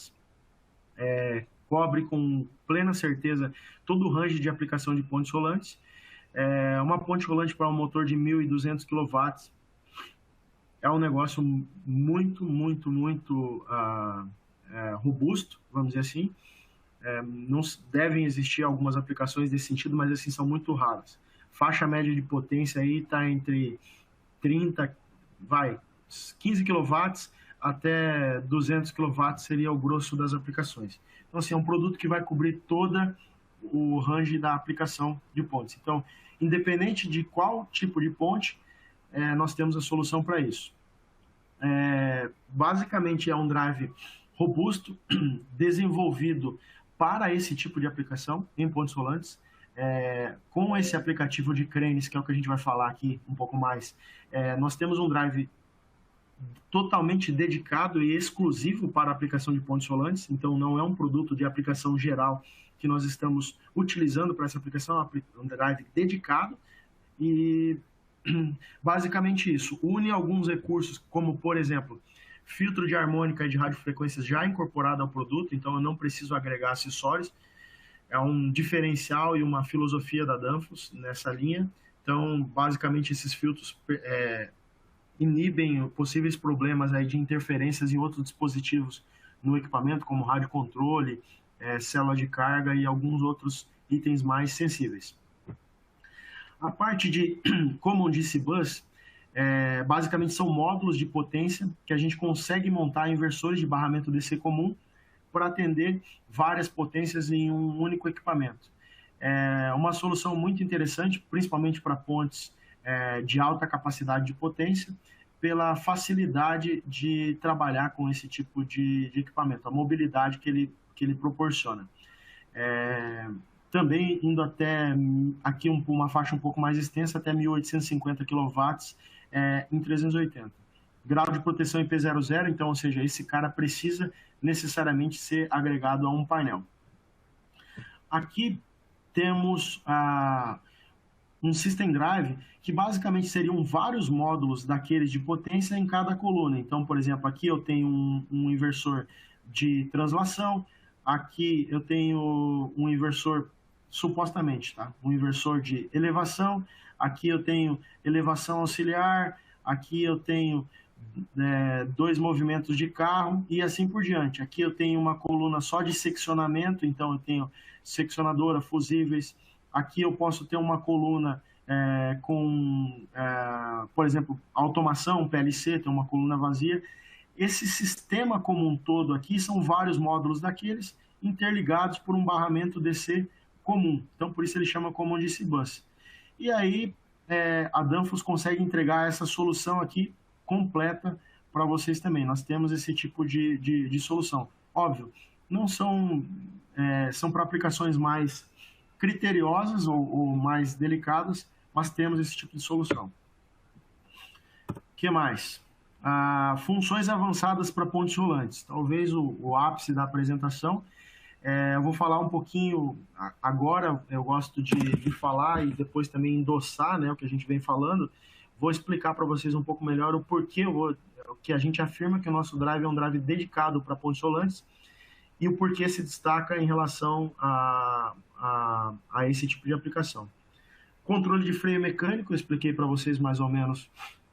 Cobre com plena certeza todo o range de aplicação de pontes rolantes. Uma ponte rolante para um motor de 1.200 kW é um negócio muito, muito, muito robusto, vamos dizer assim. Não devem existir algumas aplicações desse sentido, mas assim são muito raras. Faixa média de potência aí está entre 15 kW até 200 kW seria o grosso das aplicações. Então, assim, é um produto que vai cobrir toda o range da aplicação de pontes. Então, independente de qual tipo de ponte, nós temos a solução para isso. Basicamente, é um drive robusto, desenvolvido para esse tipo de aplicação em pontes rolantes, com esse aplicativo de cranes, que é o que a gente vai falar aqui um pouco mais. Nós temos um drive totalmente dedicado e exclusivo para a aplicação de pontes rolantes, então não é um produto de aplicação geral que nós estamos utilizando para essa aplicação, é um drive dedicado e basicamente isso. Une alguns recursos, como por exemplo, filtro de harmônica e de radiofrequências já incorporado ao produto, então eu não preciso agregar acessórios. É um diferencial e uma filosofia da Danfoss nessa linha. Então, basicamente, esses filtros inibem possíveis problemas aí de interferências em outros dispositivos no equipamento, como rádio controle, célula de carga e alguns outros itens mais sensíveis. A parte de Common DC Bus, basicamente são módulos de potência que a gente consegue montar inversores de barramento DC comum para atender várias potências em um único equipamento. É uma solução muito interessante, principalmente para pontes de alta capacidade de potência, pela facilidade de trabalhar com esse tipo de equipamento, a mobilidade que ele proporciona. Também indo até aqui uma faixa um pouco mais extensa, até 1.850 kW em 380. Grau de proteção IP00, então, ou seja, esse cara precisa necessariamente ser agregado a um painel. Aqui temos um System Drive, que basicamente seriam vários módulos daqueles de potência em cada coluna. Então, por exemplo, aqui eu tenho um inversor de translação, aqui eu tenho um inversor, supostamente, tá? Um inversor de elevação, aqui eu tenho elevação auxiliar, aqui eu tenho 2 movimentos de carro e assim por diante. Aqui eu tenho uma coluna só de seccionamento, então eu tenho seccionadora, fusíveis. Aqui eu posso ter uma coluna com, por exemplo, automação, PLC, tem uma coluna vazia. Esse sistema como um todo aqui são vários módulos daqueles interligados por um barramento DC comum. Então, por isso ele chama Common DC Bus. E aí, a Danfoss consegue entregar essa solução aqui completa para vocês também. Nós temos esse tipo de solução. Óbvio, não são para aplicações mais criteriosas ou mais delicadas, mas temos esse tipo de solução. O que mais? Funções avançadas para pontes rolantes. Talvez o ápice da apresentação. Eu vou falar um pouquinho agora, eu gosto de falar e depois também endossar, né, o que a gente vem falando. Vou explicar para vocês um pouco melhor o porquê que a gente afirma que o nosso drive é um drive dedicado para pontes rolantes e o porquê se destaca em relação a esse tipo de aplicação. Controle de freio mecânico, eu expliquei para vocês mais ou menos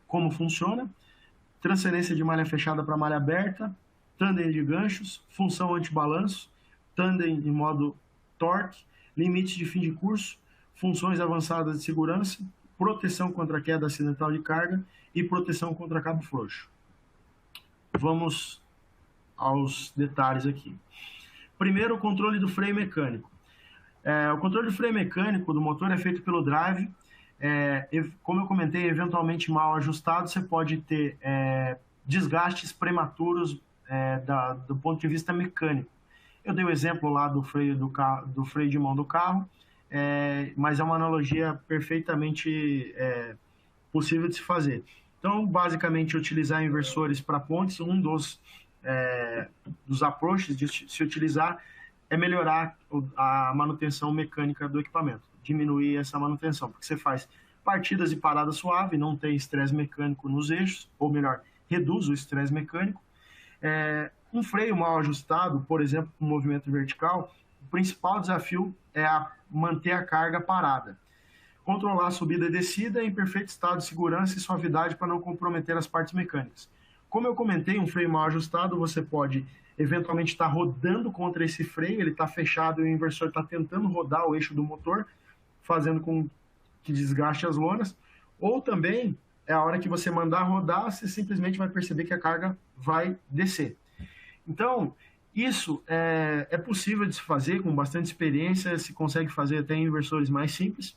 como funciona. Transferência de malha fechada para malha aberta, tandem de ganchos, função antibalanço, tandem em modo torque, limites de fim de curso, funções avançadas de segurança, proteção contra queda acidental de carga e proteção contra cabo frouxo. Vamos aos detalhes aqui. Primeiro, o controle do freio mecânico. O controle do freio mecânico do motor é feito pelo drive. Como eu comentei, eventualmente mal ajustado, você pode ter desgastes prematuros do ponto de vista mecânico. Eu dei o exemplo lá do freio de mão do carro, mas é uma analogia perfeitamente possível de se fazer. Então, basicamente, utilizar inversores para pontes, um dos approaches de se utilizar é melhorar a manutenção mecânica do equipamento, diminuir essa manutenção, porque você faz partidas e paradas suave, não tem estresse mecânico nos eixos, ou melhor, reduz o estresse mecânico. Um freio mal ajustado, por exemplo, com movimento vertical, o principal desafio é manter a carga parada. Controlar a subida e descida em perfeito estado de segurança e suavidade para não comprometer as partes mecânicas. Como eu comentei, um freio mal ajustado, você pode eventualmente estar rodando contra esse freio, ele está fechado e o inversor está tentando rodar o eixo do motor, fazendo com que desgaste as lonas, ou também é a hora que você mandar rodar, você simplesmente vai perceber que a carga vai descer. Então, isso é possível de se fazer com bastante experiência, se consegue fazer até em inversores mais simples,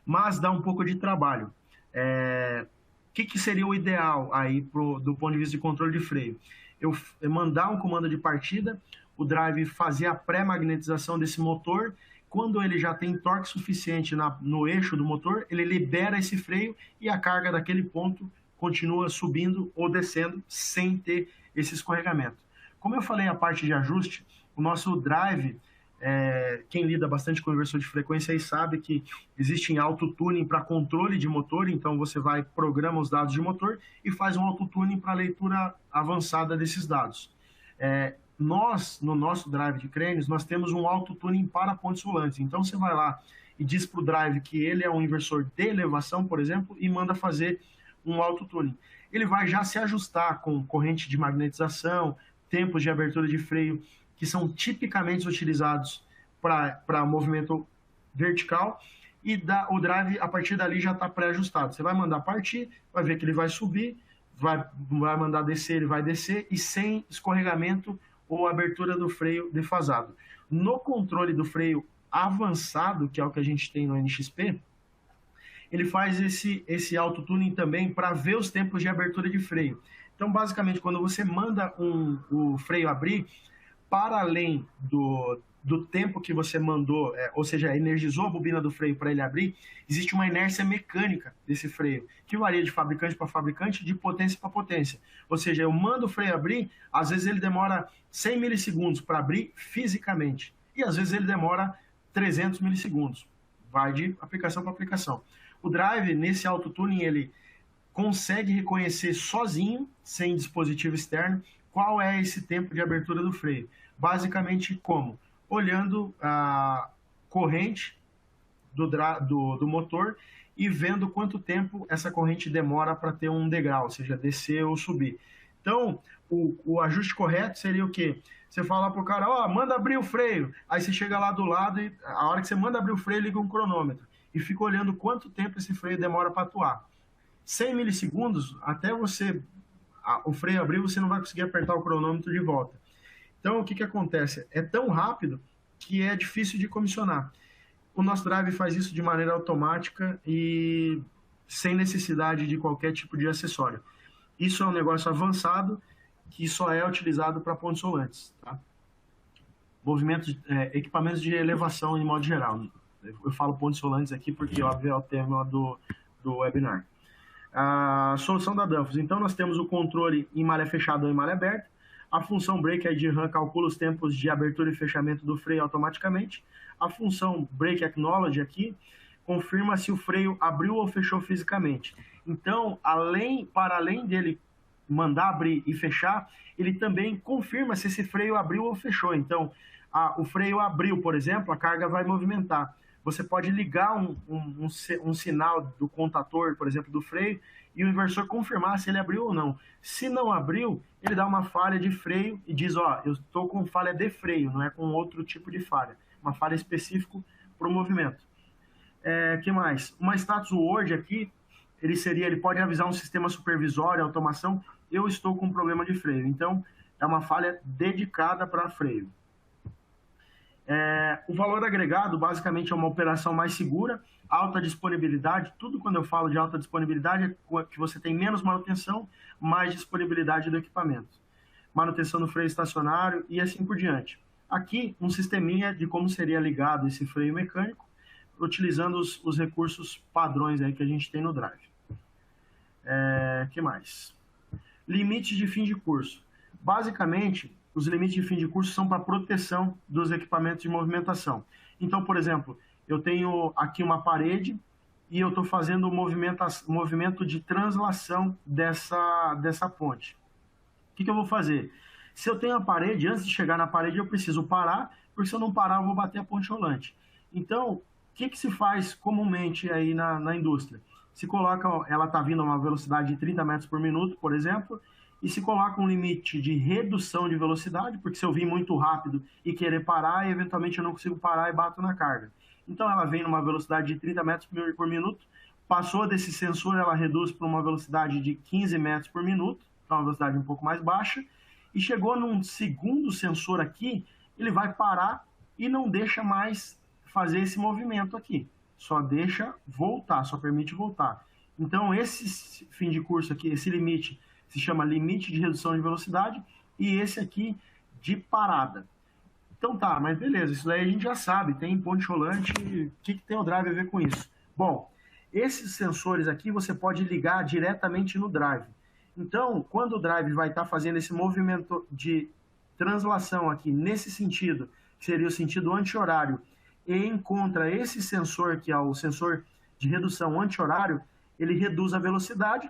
mas dá um pouco de trabalho. O que seria o ideal aí do ponto de vista de controle de freio? Eu mandar um comando de partida, o drive fazer a pré-magnetização desse motor, quando ele já tem torque suficiente no eixo do motor, ele libera esse freio e a carga daquele ponto continua subindo ou descendo sem ter esse escorregamento. Como eu falei a parte de ajuste, o nosso drive, quem lida bastante com inversor de frequência aí sabe que existe autotuning para controle de motor, então você programa os dados de motor e faz um autotuning para leitura avançada desses dados. Nós, no nosso drive de crenes, nós temos um autotuning para pontes rolantes, então você vai lá e diz para o drive que ele é um inversor de elevação, por exemplo, e manda fazer um autotuning. Ele vai já se ajustar com corrente de magnetização, tempos de abertura de freio, que são tipicamente utilizados para movimento vertical, e o drive, a partir dali, já está pré-ajustado. Você vai mandar partir, vai ver que ele vai subir, vai mandar descer, ele vai descer, e sem escorregamento ou abertura do freio defasado. No controle do freio avançado, que é o que a gente tem no NXP, ele faz esse autotuning também para ver os tempos de abertura de freio. Então, basicamente, quando você manda o freio abrir, para além do tempo que você mandou, ou seja, energizou a bobina do freio para ele abrir, existe uma inércia mecânica desse freio, que varia de fabricante para fabricante, de potência para potência. Ou seja, eu mando o freio abrir, às vezes ele demora 100 milissegundos para abrir fisicamente, e às vezes ele demora 300 milissegundos. Vai de aplicação para aplicação. O drive, nesse autotuning, ele consegue reconhecer sozinho, sem dispositivo externo, qual é esse tempo de abertura do freio. Basicamente, como? Olhando a corrente do motor e vendo quanto tempo essa corrente demora para ter um degrau, ou seja, descer ou subir. Então, o ajuste correto seria o quê? Você fala para o cara, manda abrir o freio. Aí você chega lá do lado e a hora que você manda abrir o freio, liga um cronômetro. E fica olhando quanto tempo esse freio demora para atuar. 100 milissegundos, até o freio abrir, você não vai conseguir apertar o cronômetro de volta. Então, o que acontece? É tão rápido que é difícil de comissionar. O nosso drive faz isso de maneira automática e sem necessidade de qualquer tipo de acessório. Isso é um negócio avançado que só é utilizado para pontes rolantes. Tá? Equipamentos de elevação em modo geral. Eu falo pontes rolantes aqui porque, óbvio, é o tema do webinar. A solução da Danfoss. Então, nós temos o controle em malha fechada ou em malha aberta. A função Brake ID RAM calcula os tempos de abertura e fechamento do freio automaticamente. A função Brake Acknowledge aqui confirma se o freio abriu ou fechou fisicamente. Então, para além dele mandar abrir e fechar, ele também confirma se esse freio abriu ou fechou. Então, o freio abriu, por exemplo, a carga vai movimentar. Você pode ligar um sinal do contator, por exemplo, do freio, e o inversor confirmar se ele abriu ou não. Se não abriu, ele dá uma falha de freio e diz, eu estou com falha de freio, não é com outro tipo de falha. uma falha específica para o movimento. Que mais? Uma status word aqui, ele pode avisar um sistema supervisório, automação, eu estou com um problema de freio. Então, é uma falha dedicada para freio. O valor agregado, basicamente, é uma operação mais segura, alta disponibilidade. Tudo quando eu falo de alta disponibilidade é que você tem menos manutenção, mais disponibilidade do equipamento. Manutenção do freio estacionário e assim por diante. Aqui, um sisteminha de como seria ligado esse freio mecânico, utilizando os recursos padrões aí que a gente tem no Drive. Que mais? Limite de fim de curso. Basicamente, os limites de fim de curso são para proteção dos equipamentos de movimentação. Então, por exemplo, eu tenho aqui uma parede e eu estou fazendo o movimento de translação dessa ponte. O que eu vou fazer? Se eu tenho a parede, antes de chegar na parede, eu preciso parar, porque se eu não parar, eu vou bater a ponte rolante. Então, o que se faz comumente aí na indústria? Se coloca, ela está vindo a uma velocidade de 30 metros por minuto, por exemplo, e se coloca um limite de redução de velocidade, porque se eu vir muito rápido e querer parar, eventualmente eu não consigo parar e bato na carga. Então ela vem numa velocidade de 30 metros por minuto, passou desse sensor, ela reduz para uma velocidade de 15 metros por minuto, que é uma velocidade um pouco mais baixa, e chegou num segundo sensor aqui, ele vai parar e não deixa mais fazer esse movimento aqui. Só deixa voltar, só permite voltar. Então esse fim de curso aqui, esse limite, se chama limite de redução de velocidade, e esse aqui de parada. Então tá, mas beleza, isso daí a gente já sabe, tem ponte rolante, o que tem o Drive a ver com isso? Bom, esses sensores aqui você pode ligar diretamente no Drive. Então, quando o Drive vai estar fazendo esse movimento de translação aqui, nesse sentido, que seria o sentido anti-horário, e encontra esse sensor, que é o sensor de redução anti-horário, ele reduz a velocidade,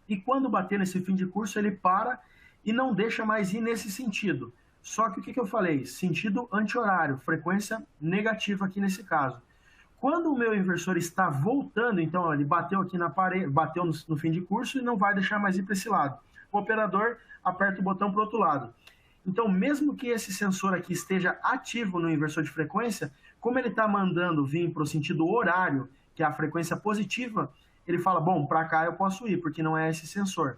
e quando bater nesse fim de curso, ele para e não deixa mais ir nesse sentido. Só que o que eu falei? Sentido anti-horário, frequência negativa aqui nesse caso. Quando o meu inversor está voltando, então ele bateu aqui na parede, bateu no fim de curso e não vai deixar mais ir para esse lado. O operador aperta o botão para o outro lado. Então, mesmo que esse sensor aqui esteja ativo no inversor de frequência, como ele está mandando vir para o sentido horário, que é a frequência positiva, ele fala, bom, para cá eu posso ir, porque não é esse sensor.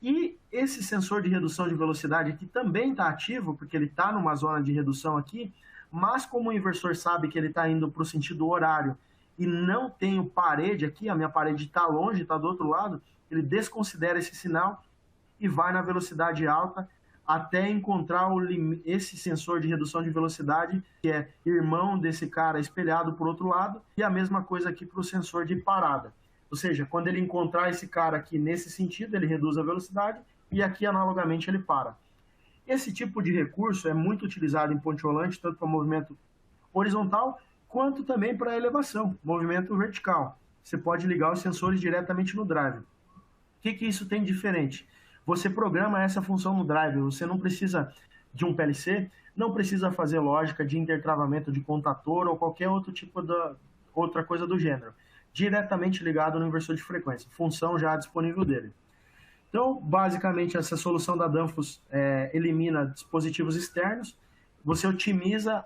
E esse sensor de redução de velocidade aqui também está ativo, porque ele está numa zona de redução aqui, mas como o inversor sabe que ele está indo para o sentido horário e não tenho parede aqui, a minha parede está longe, está do outro lado, ele desconsidera esse sinal e vai na velocidade alta até encontrar esse sensor de redução de velocidade, que é irmão desse cara espelhado por outro lado, e a mesma coisa aqui para o sensor de parada. Ou seja, quando ele encontrar esse cara aqui nesse sentido, ele reduz a velocidade e aqui, analogamente, ele para. Esse tipo de recurso é muito utilizado em ponte rolante, tanto para movimento horizontal, quanto também para elevação, movimento vertical. Você pode ligar os sensores diretamente no Drive. O que isso tem de diferente? Você programa essa função no Drive, você não precisa de um PLC, não precisa fazer lógica de intertravamento de contator ou qualquer outro tipo de outra coisa do gênero. Diretamente ligado no inversor de frequência, função já disponível dele. Então, basicamente, essa solução da Danfoss elimina dispositivos externos, você otimiza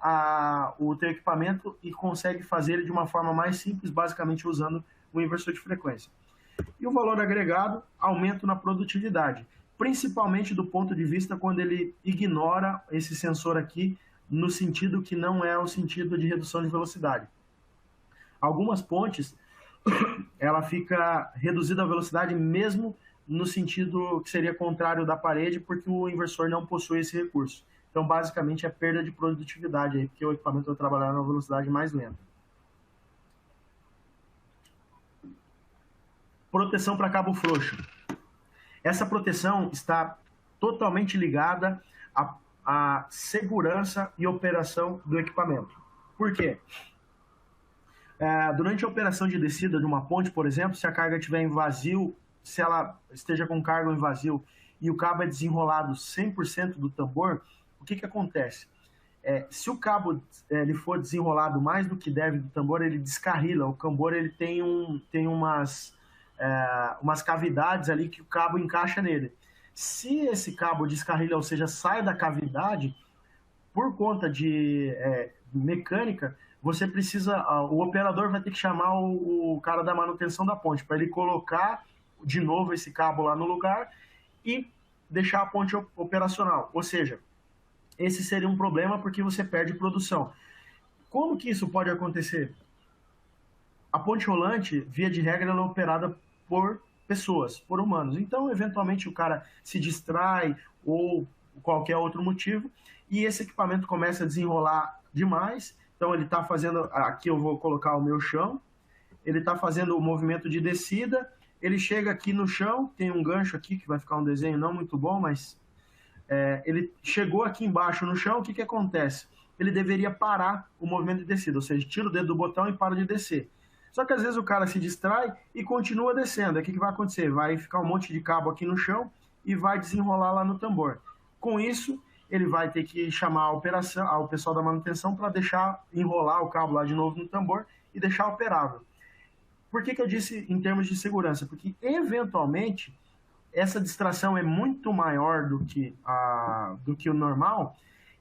o teu equipamento e consegue fazer ele de uma forma mais simples, basicamente usando o inversor de frequência. E o valor agregado, aumento na produtividade, principalmente do ponto de vista quando ele ignora esse sensor aqui, no sentido que não é o sentido de redução de velocidade. Algumas pontes, ela fica reduzida a velocidade mesmo no sentido que seria contrário da parede, porque o inversor não possui esse recurso. Então, basicamente, é perda de produtividade, aí, porque o equipamento vai trabalhar numa velocidade mais lenta. Proteção para cabo frouxo. Essa proteção está totalmente ligada à segurança e operação do equipamento. Por quê? Durante a operação de descida de uma ponte, por exemplo, se a carga estiver em vazio, se ela esteja com carga em vazio e o cabo é desenrolado 100% do tambor, o que acontece? Se o cabo ele for desenrolado mais do que deve do tambor, ele descarrila. O tambor ele tem umas cavidades ali que o cabo encaixa nele. Se esse cabo descarrila, ou seja, sai da cavidade, por conta de mecânica, você precisa, o operador vai ter que chamar o cara da manutenção da ponte para ele colocar de novo esse cabo lá no lugar e deixar a ponte operacional. Ou seja, esse seria um problema porque você perde produção. Como que isso pode acontecer? A ponte rolante, via de regra, ela é operada por pessoas, por humanos. Então, eventualmente, o cara se distrai ou qualquer outro motivo e esse equipamento começa a desenrolar demais. Então, ele está fazendo... Aqui eu vou colocar o meu chão. Ele está fazendo o movimento de descida. Ele chega aqui no chão. Tem um gancho aqui que vai ficar um desenho não muito bom, mas... ele chegou aqui embaixo no chão. O que acontece? Ele deveria parar o movimento de descida. Ou seja, tira o dedo do botão e para de descer. Só que às vezes o cara se distrai e continua descendo. Aí o que vai acontecer? Vai ficar um monte de cabo aqui no chão e vai desenrolar lá no tambor. Com isso, ele vai ter que chamar a operação, o pessoal da manutenção para deixar enrolar o cabo lá de novo no tambor e deixar operável. Por que eu disse em termos de segurança? Porque, eventualmente, essa distração é muito maior do que o normal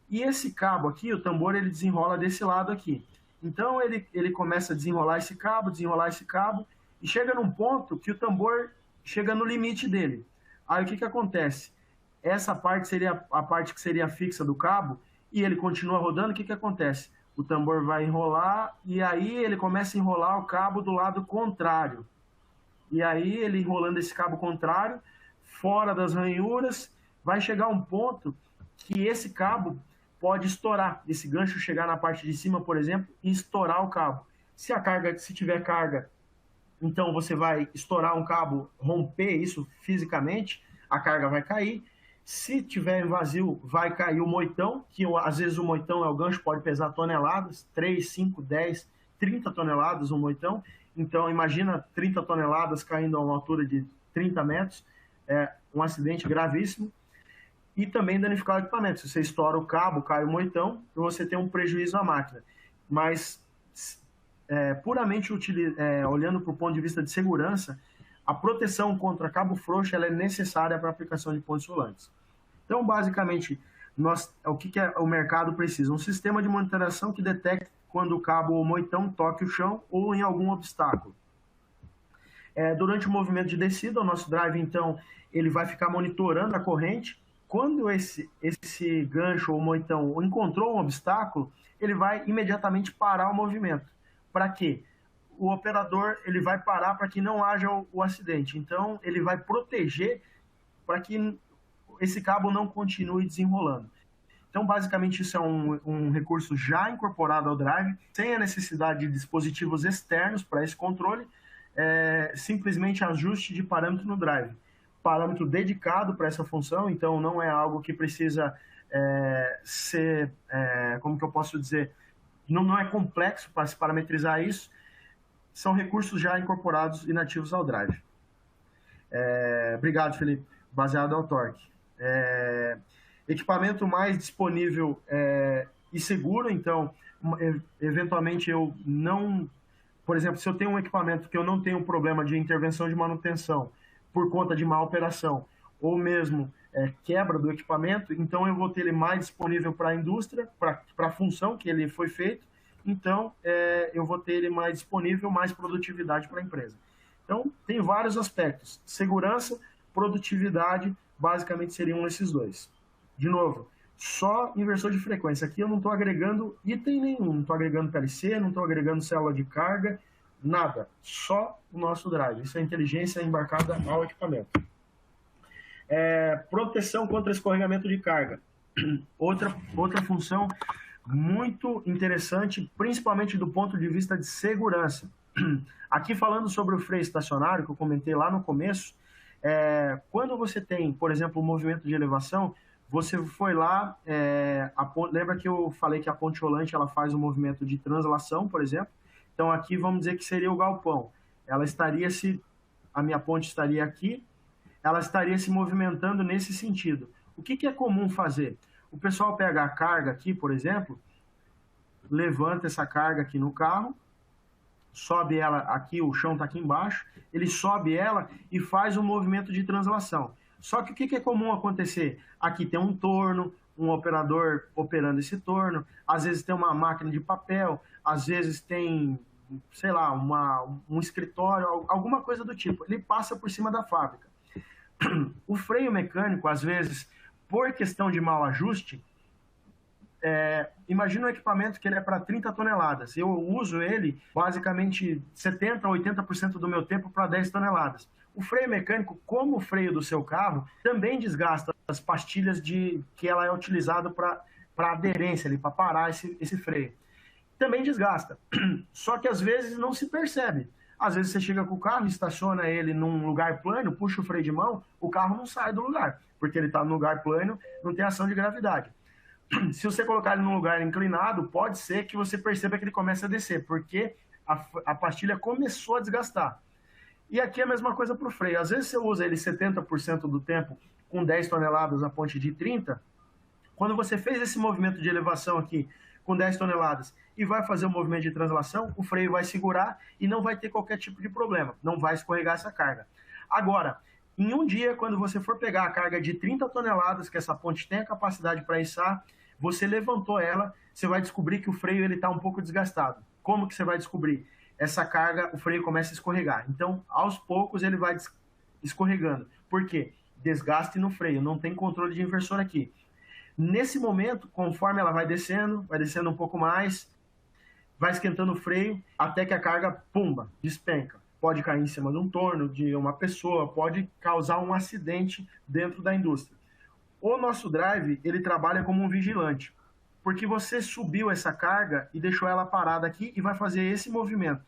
e esse cabo aqui, o tambor, ele desenrola desse lado aqui. Então, ele começa a desenrolar esse cabo, e chega num ponto que o tambor chega no limite dele. Aí, o que acontece? Essa parte seria a parte que seria fixa do cabo, e ele continua rodando, o que acontece? O tambor vai enrolar, e aí ele começa a enrolar o cabo do lado contrário. E aí, ele enrolando esse cabo contrário, fora das ranhuras, vai chegar um ponto que esse cabo pode estourar, esse gancho chegar na parte de cima, por exemplo, e estourar o cabo. Se tiver carga, então você vai estourar um cabo, romper isso fisicamente, a carga vai cair. Se tiver em vazio, vai cair o moitão, que às vezes o moitão o gancho pode pesar toneladas, 3, 5, 10, 30 toneladas o moitão. Então imagina 30 toneladas caindo a uma altura de 30 metros, é um acidente gravíssimo. E também danificar o equipamento. Se você estoura o cabo, cai o moitão, e você tem um prejuízo na máquina. Mas, puramente olhando para o ponto de vista de segurança, a proteção contra cabo frouxo ela é necessária para a aplicação de pontes rolantes. Então, basicamente, o que o mercado precisa? Um sistema de monitoração que detecte quando o cabo ou moitão toque o chão ou em algum obstáculo. Durante o movimento de descida, o nosso drive, então, ele vai ficar monitorando a corrente. Quando esse gancho ou moitão encontrou um obstáculo, ele vai imediatamente parar o movimento. Para quê? O operador ele vai parar para que não haja o acidente. Então, ele vai proteger para que esse cabo não continue desenrolando. Então, basicamente, isso é um recurso já incorporado ao drive, sem a necessidade de dispositivos externos para esse controle, simplesmente ajuste de parâmetro no drive. Parâmetro dedicado para essa função, então não é algo que precisa ser, como que eu posso dizer, não é complexo para se parametrizar isso, são recursos já incorporados e nativos ao drive. Obrigado, Felipe. Baseado ao torque. Equipamento mais disponível e seguro, então, eventualmente eu não... Por exemplo, se eu tenho um equipamento que eu não tenho problema de intervenção de manutenção por conta de má operação, ou mesmo quebra do equipamento, então eu vou ter ele mais disponível para a indústria, para a função que ele foi feito, então eu vou ter ele mais disponível, mais produtividade para a empresa. Então, tem vários aspectos. Segurança, produtividade, basicamente seriam esses dois. De novo, só inversor de frequência. Aqui eu não estou agregando item nenhum, não estou agregando PLC, não estou agregando célula de carga, nada. Só o nosso drive. Isso é inteligência embarcada ao equipamento. Proteção contra escorregamento de carga. Outra função muito interessante, principalmente do ponto de vista de segurança. Aqui falando sobre o freio estacionário, que eu comentei lá no começo, quando você tem, por exemplo, um movimento de elevação, você foi lá, lembra que eu falei que a ponte rolante ela faz um movimento de translação, por exemplo? Então aqui vamos dizer que seria o galpão. A minha ponte estaria aqui, ela estaria se movimentando nesse sentido. O que é comum fazer? O pessoal pega a carga aqui, por exemplo, levanta essa carga aqui no carro, sobe ela aqui, o chão está aqui embaixo, ele sobe ela e faz um movimento de translação. Só que o que é comum acontecer? Aqui tem um torno, um operador operando esse torno, às vezes tem uma máquina de papel, às vezes tem, sei lá, um escritório, alguma coisa do tipo. Ele passa por cima da fábrica. O freio mecânico, às vezes, por questão de mau ajuste, imagina um equipamento que ele é para 30 toneladas. Eu uso ele basicamente 70% a 80% do meu tempo para 10 toneladas. O freio mecânico, como o freio do seu carro, também desgasta as pastilhas que ela é utilizada para aderência, para parar esse freio. Também desgasta. Só que às vezes não se percebe. Às vezes você chega com o carro, estaciona ele num lugar plano, puxa o freio de mão, o carro não sai do lugar, porque ele está no lugar plano, não tem ação de gravidade. Se você colocar ele num lugar inclinado, pode ser que você perceba que ele comece a descer, porque a pastilha começou a desgastar. E aqui é a mesma coisa para o freio. Às vezes você usa ele 70% do tempo com 10 toneladas a ponte de 30. Quando você fez esse movimento de elevação aqui com 10 toneladas e vai fazer o movimento de translação, o freio vai segurar e não vai ter qualquer tipo de problema. Não vai escorregar essa carga. Agora, em um dia, quando você for pegar a carga de 30 toneladas, que essa ponte tem a capacidade para içar, você levantou ela, você vai descobrir que o freio está um pouco desgastado. Como que você vai descobrir? Essa carga, o freio começa a escorregar. Então, aos poucos, ele vai escorregando. Por quê? Desgaste no freio, não tem controle de inversor aqui. Nesse momento, conforme ela vai descendo um pouco mais, vai esquentando o freio, até que a carga, pumba, despenca. Pode cair em cima de um torno, de uma pessoa, pode causar um acidente dentro da indústria. O nosso drive, ele trabalha como um vigilante, porque você subiu essa carga e deixou ela parada aqui e vai fazer esse movimento.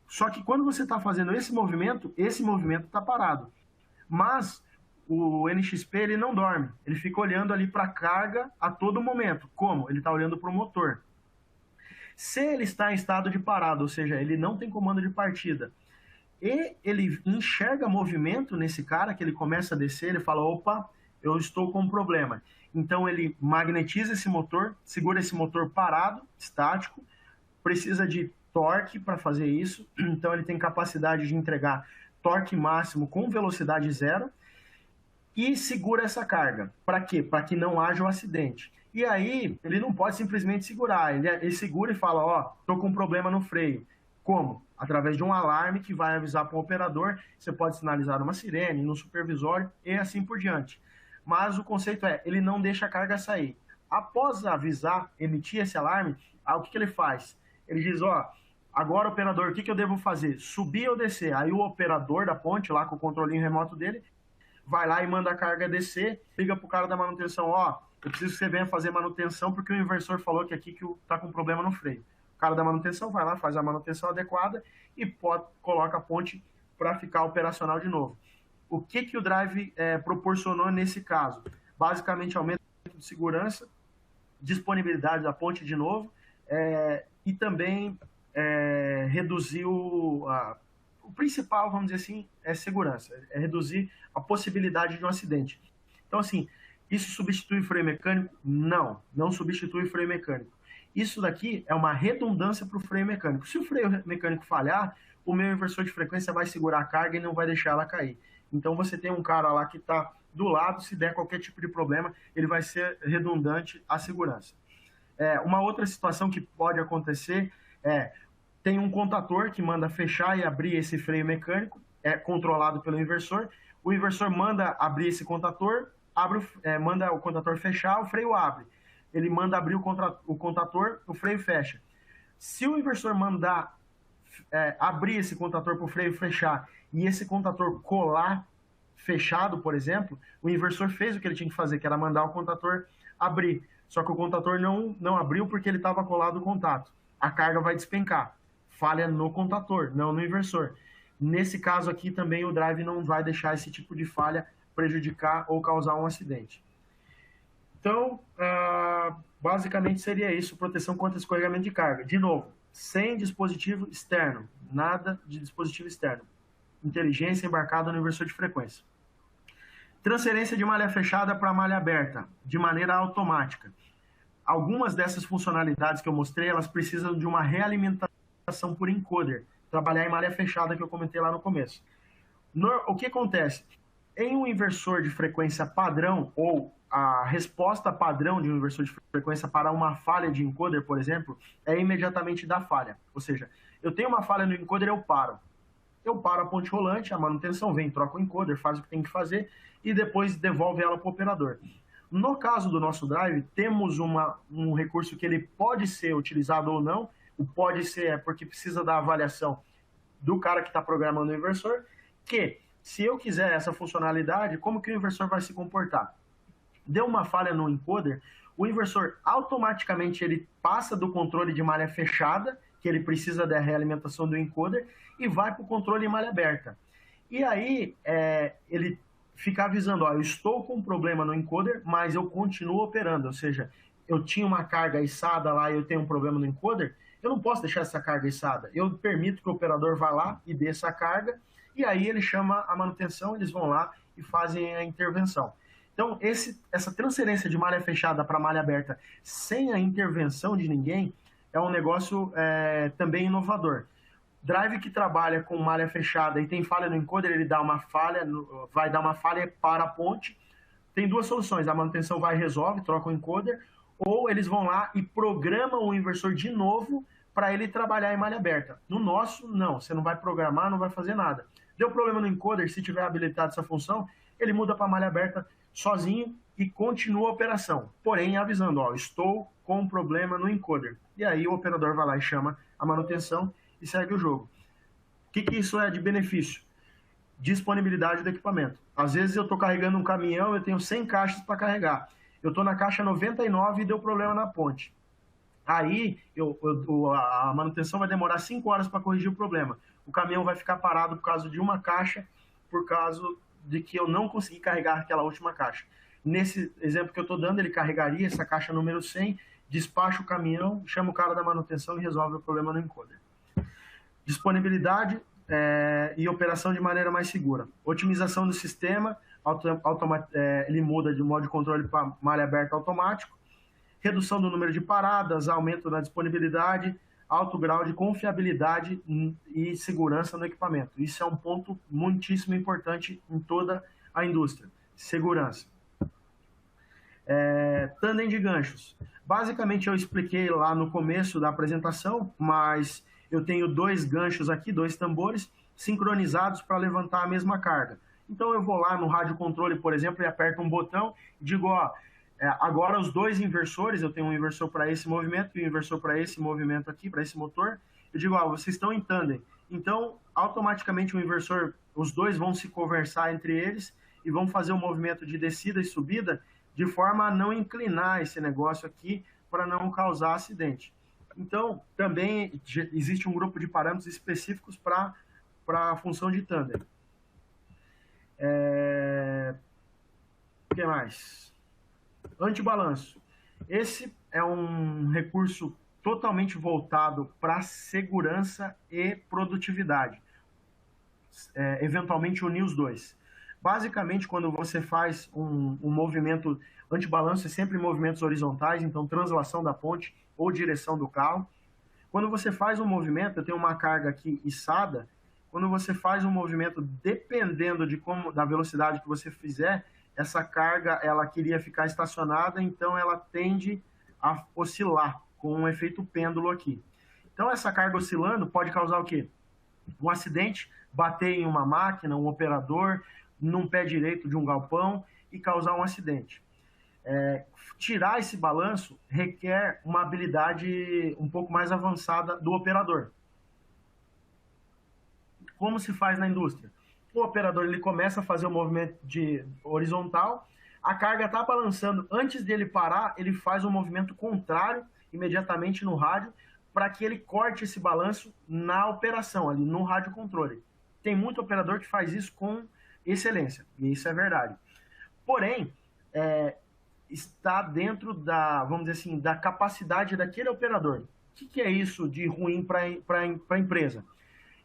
Só que quando você está fazendo esse movimento está parado. Mas o NXP, ele não dorme, ele fica olhando ali para a carga a todo momento. Como? Ele está olhando para o motor. Se ele está em estado de parada, ou seja, ele não tem comando de partida, e ele enxerga movimento nesse cara, que ele começa a descer, ele fala, opa, eu estou com um problema. Então ele magnetiza esse motor, segura esse motor parado, estático, precisa de torque para fazer isso, então ele tem capacidade de entregar torque máximo com velocidade zero e segura essa carga. Para quê? Para que não haja um acidente. E aí ele não pode simplesmente segurar, ele segura e fala, ó, estou com um problema no freio. Como? Através de um alarme que vai avisar para o operador, você pode sinalizar uma sirene, no supervisório e assim por diante. Mas o conceito é, ele não deixa a carga sair. Após avisar, emitir esse alarme, o que ele faz? Ele diz, ó, agora operador, o que eu devo fazer? Subir ou descer? Aí o operador da ponte, lá com o controlinho remoto dele, vai lá e manda a carga descer, liga pro cara da manutenção, ó, eu preciso que você venha fazer manutenção porque o inversor falou que aqui que tá com problema no freio. O cara da manutenção vai lá, faz a manutenção adequada e coloca a ponte para ficar operacional de novo. O que o drive proporcionou nesse caso? Basicamente, aumento de segurança, disponibilidade da ponte de novo e também reduziu o principal, vamos dizer assim, é segurança, é reduzir a possibilidade de um acidente. Então, assim, isso substitui freio mecânico? Não substitui freio mecânico. Isso daqui é uma redundância para o freio mecânico. Se o freio mecânico falhar, o meu inversor de frequência vai segurar a carga e não vai deixar ela cair. Então você tem um cara lá que está do lado, se der qualquer tipo de problema, ele vai ser redundante à segurança. Uma outra situação que pode acontecer tem um contator que manda fechar e abrir esse freio mecânico, é controlado pelo inversor. O inversor manda abrir esse contator, manda o contator fechar, o freio abre. Ele manda abrir o contator, o freio fecha. Se o inversor mandar abrir esse contator para o freio fechar e esse contator colar fechado, por exemplo, o inversor fez o que ele tinha que fazer, que era mandar o contator abrir. Só que o contator não abriu porque ele estava colado no contato. A carga vai despencar. Falha no contator, não no inversor. Nesse caso aqui também o drive não vai deixar esse tipo de falha prejudicar ou causar um acidente. Então, basicamente seria isso, proteção contra escorregamento de carga. De novo, sem dispositivo externo, nada de dispositivo externo. Inteligência embarcada no inversor de frequência. Transferência de malha fechada para malha aberta, de maneira automática. Algumas dessas funcionalidades que eu mostrei, elas precisam de uma realimentação por encoder, trabalhar em malha fechada que eu comentei lá no começo. O que acontece? Em um inversor de frequência padrão, ou a resposta padrão de um inversor de frequência para uma falha de encoder, por exemplo, é imediatamente da falha. Ou seja, eu tenho uma falha no encoder, eu paro a ponte rolante, a manutenção vem, troca o encoder, faz o que tem que fazer e depois devolve ela para o operador. No caso do nosso drive, temos um recurso que ele pode ser utilizado ou não. O pode ser é porque precisa da avaliação do cara que está programando o inversor, que se eu quiser essa funcionalidade, como que o inversor vai se comportar? Deu uma falha no encoder, o inversor automaticamente ele passa do controle de malha fechada, que ele precisa da realimentação do encoder, e vai para o controle em malha aberta. E aí ele fica avisando, ó, eu estou com um problema no encoder, mas eu continuo operando, ou seja, eu tinha uma carga içada lá e eu tenho um problema no encoder, eu não posso deixar essa carga içada, eu permito que o operador vá lá e dê essa carga, e aí ele chama a manutenção, eles vão lá e fazem a intervenção. Então, essa transferência de malha fechada para malha aberta sem a intervenção de ninguém é um negócio também inovador. Drive que trabalha com malha fechada e tem falha no encoder, ele dá uma falha, vai dar uma falha para a ponte. Tem duas soluções, a manutenção vai e resolve, troca o encoder, ou eles vão lá e programam o inversor de novo para ele trabalhar em malha aberta. No nosso, não, você não vai programar, não vai fazer nada. Deu problema no encoder, se tiver habilitado essa função, ele muda para malha aberta sozinho e continua a operação. Porém, avisando, ó, estou com um problema no encoder. E aí o operador vai lá e chama a manutenção e segue o jogo. O que isso é de benefício? Disponibilidade do equipamento. Às vezes eu estou carregando um caminhão, eu tenho 100 caixas para carregar. Eu estou na caixa 99 e deu problema na ponte. Aí a manutenção vai demorar 5 horas para corrigir o problema. O caminhão vai ficar parado por causa de uma caixa, por causa de que eu não consegui carregar aquela última caixa. Nesse exemplo que eu estou dando, ele carregaria essa caixa número 100, despacha o caminhão, chama o cara da manutenção e resolve o problema no encoder. Disponibilidade e operação de maneira mais segura. Otimização do sistema, ele muda de modo de controle para malha aberta automático. Redução do número de paradas, aumento na disponibilidade, alto grau de confiabilidade e segurança no equipamento. Isso é um ponto muitíssimo importante em toda a indústria. Segurança. Tandem de ganchos. Basicamente, eu expliquei lá no começo da apresentação, mas eu tenho 2 ganchos aqui, 2 tambores, sincronizados para levantar a mesma carga. Então, eu vou lá no rádio controle, por exemplo, e aperto um botão e digo, ó, agora os 2 inversores, eu tenho um inversor para esse movimento e um inversor para esse movimento aqui, para esse motor. Eu digo, ó, vocês estão em tandem. Então, automaticamente o inversor, os 2 vão se conversar entre eles e vão fazer um movimento de descida e subida de forma a não inclinar esse negócio aqui para não causar acidente. Então, também existe um grupo de parâmetros específicos para a função de tandem. O que mais? Antibalanço. Esse é um recurso totalmente voltado para segurança e produtividade. Eventualmente unir os 2. Basicamente, quando você faz um movimento antibalanço, é sempre movimentos horizontais, então translação da ponte ou direção do carro. Quando você faz um movimento, eu tenho uma carga aqui içada, quando você faz um movimento, dependendo da velocidade que você fizer, essa carga ela queria ficar estacionada, então ela tende a oscilar, com um efeito pêndulo aqui. Então essa carga oscilando pode causar o quê? Um acidente, bater em uma máquina, um operador, num pé direito de um galpão e causar um acidente. Tirar esse balanço requer uma habilidade um pouco mais avançada do operador. Como se faz na indústria? O operador ele começa a fazer o movimento de horizontal, a carga está balançando, antes dele parar, ele faz um movimento contrário imediatamente no rádio para que ele corte esse balanço na operação, ali no rádio controle. Tem muito operador que faz isso com excelência, e isso é verdade. Porém, está dentro da, vamos dizer assim, da capacidade daquele operador. O que é isso de ruim para a empresa?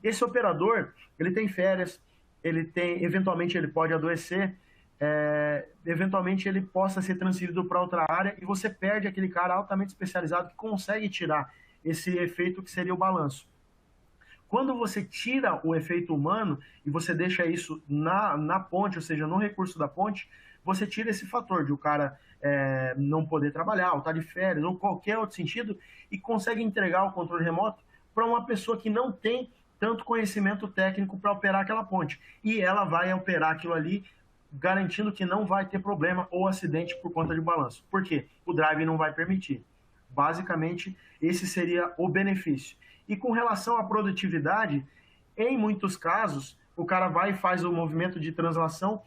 Esse operador, ele tem férias, eventualmente ele pode adoecer, eventualmente ele possa ser transferido para outra área e você perde aquele cara altamente especializado que consegue tirar esse efeito que seria o balanço. Quando você tira o efeito humano e você deixa isso na ponte, ou seja, no recurso da ponte, você tira esse fator de o cara não poder trabalhar, ou estar de férias, ou qualquer outro sentido, e consegue entregar o controle remoto para uma pessoa que não tem tanto conhecimento técnico para operar aquela ponte. E ela vai operar aquilo ali, garantindo que não vai ter problema ou acidente por conta de balanço. Por quê? O drive não vai permitir. Basicamente, esse seria o benefício. E com relação à produtividade, em muitos casos, o cara vai e faz o movimento de translação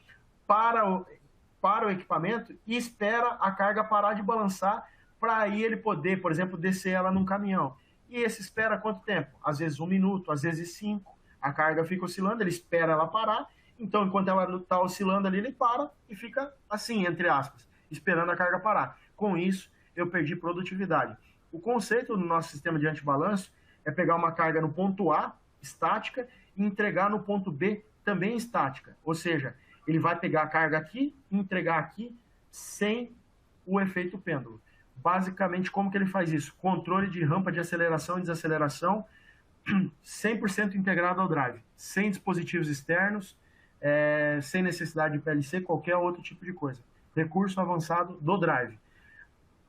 para o equipamento e espera a carga parar de balançar para aí ele poder, por exemplo, descer ela num caminhão. E esse espera quanto tempo? Às vezes 1 minuto, às vezes 5. A carga fica oscilando, ele espera ela parar. Então, enquanto ela está oscilando ali, ele para e fica assim, entre aspas, esperando a carga parar. Com isso, eu perdi produtividade. O conceito do nosso sistema de antibalanço é pegar uma carga no ponto A, estática, e entregar no ponto B, também estática. Ou seja, ele vai pegar a carga aqui e entregar aqui sem o efeito pêndulo. Basicamente, como que ele faz isso? Controle de rampa de aceleração e desaceleração 100% integrado ao drive, sem dispositivos externos, sem necessidade de PLC, qualquer outro tipo de coisa. Recurso avançado do drive.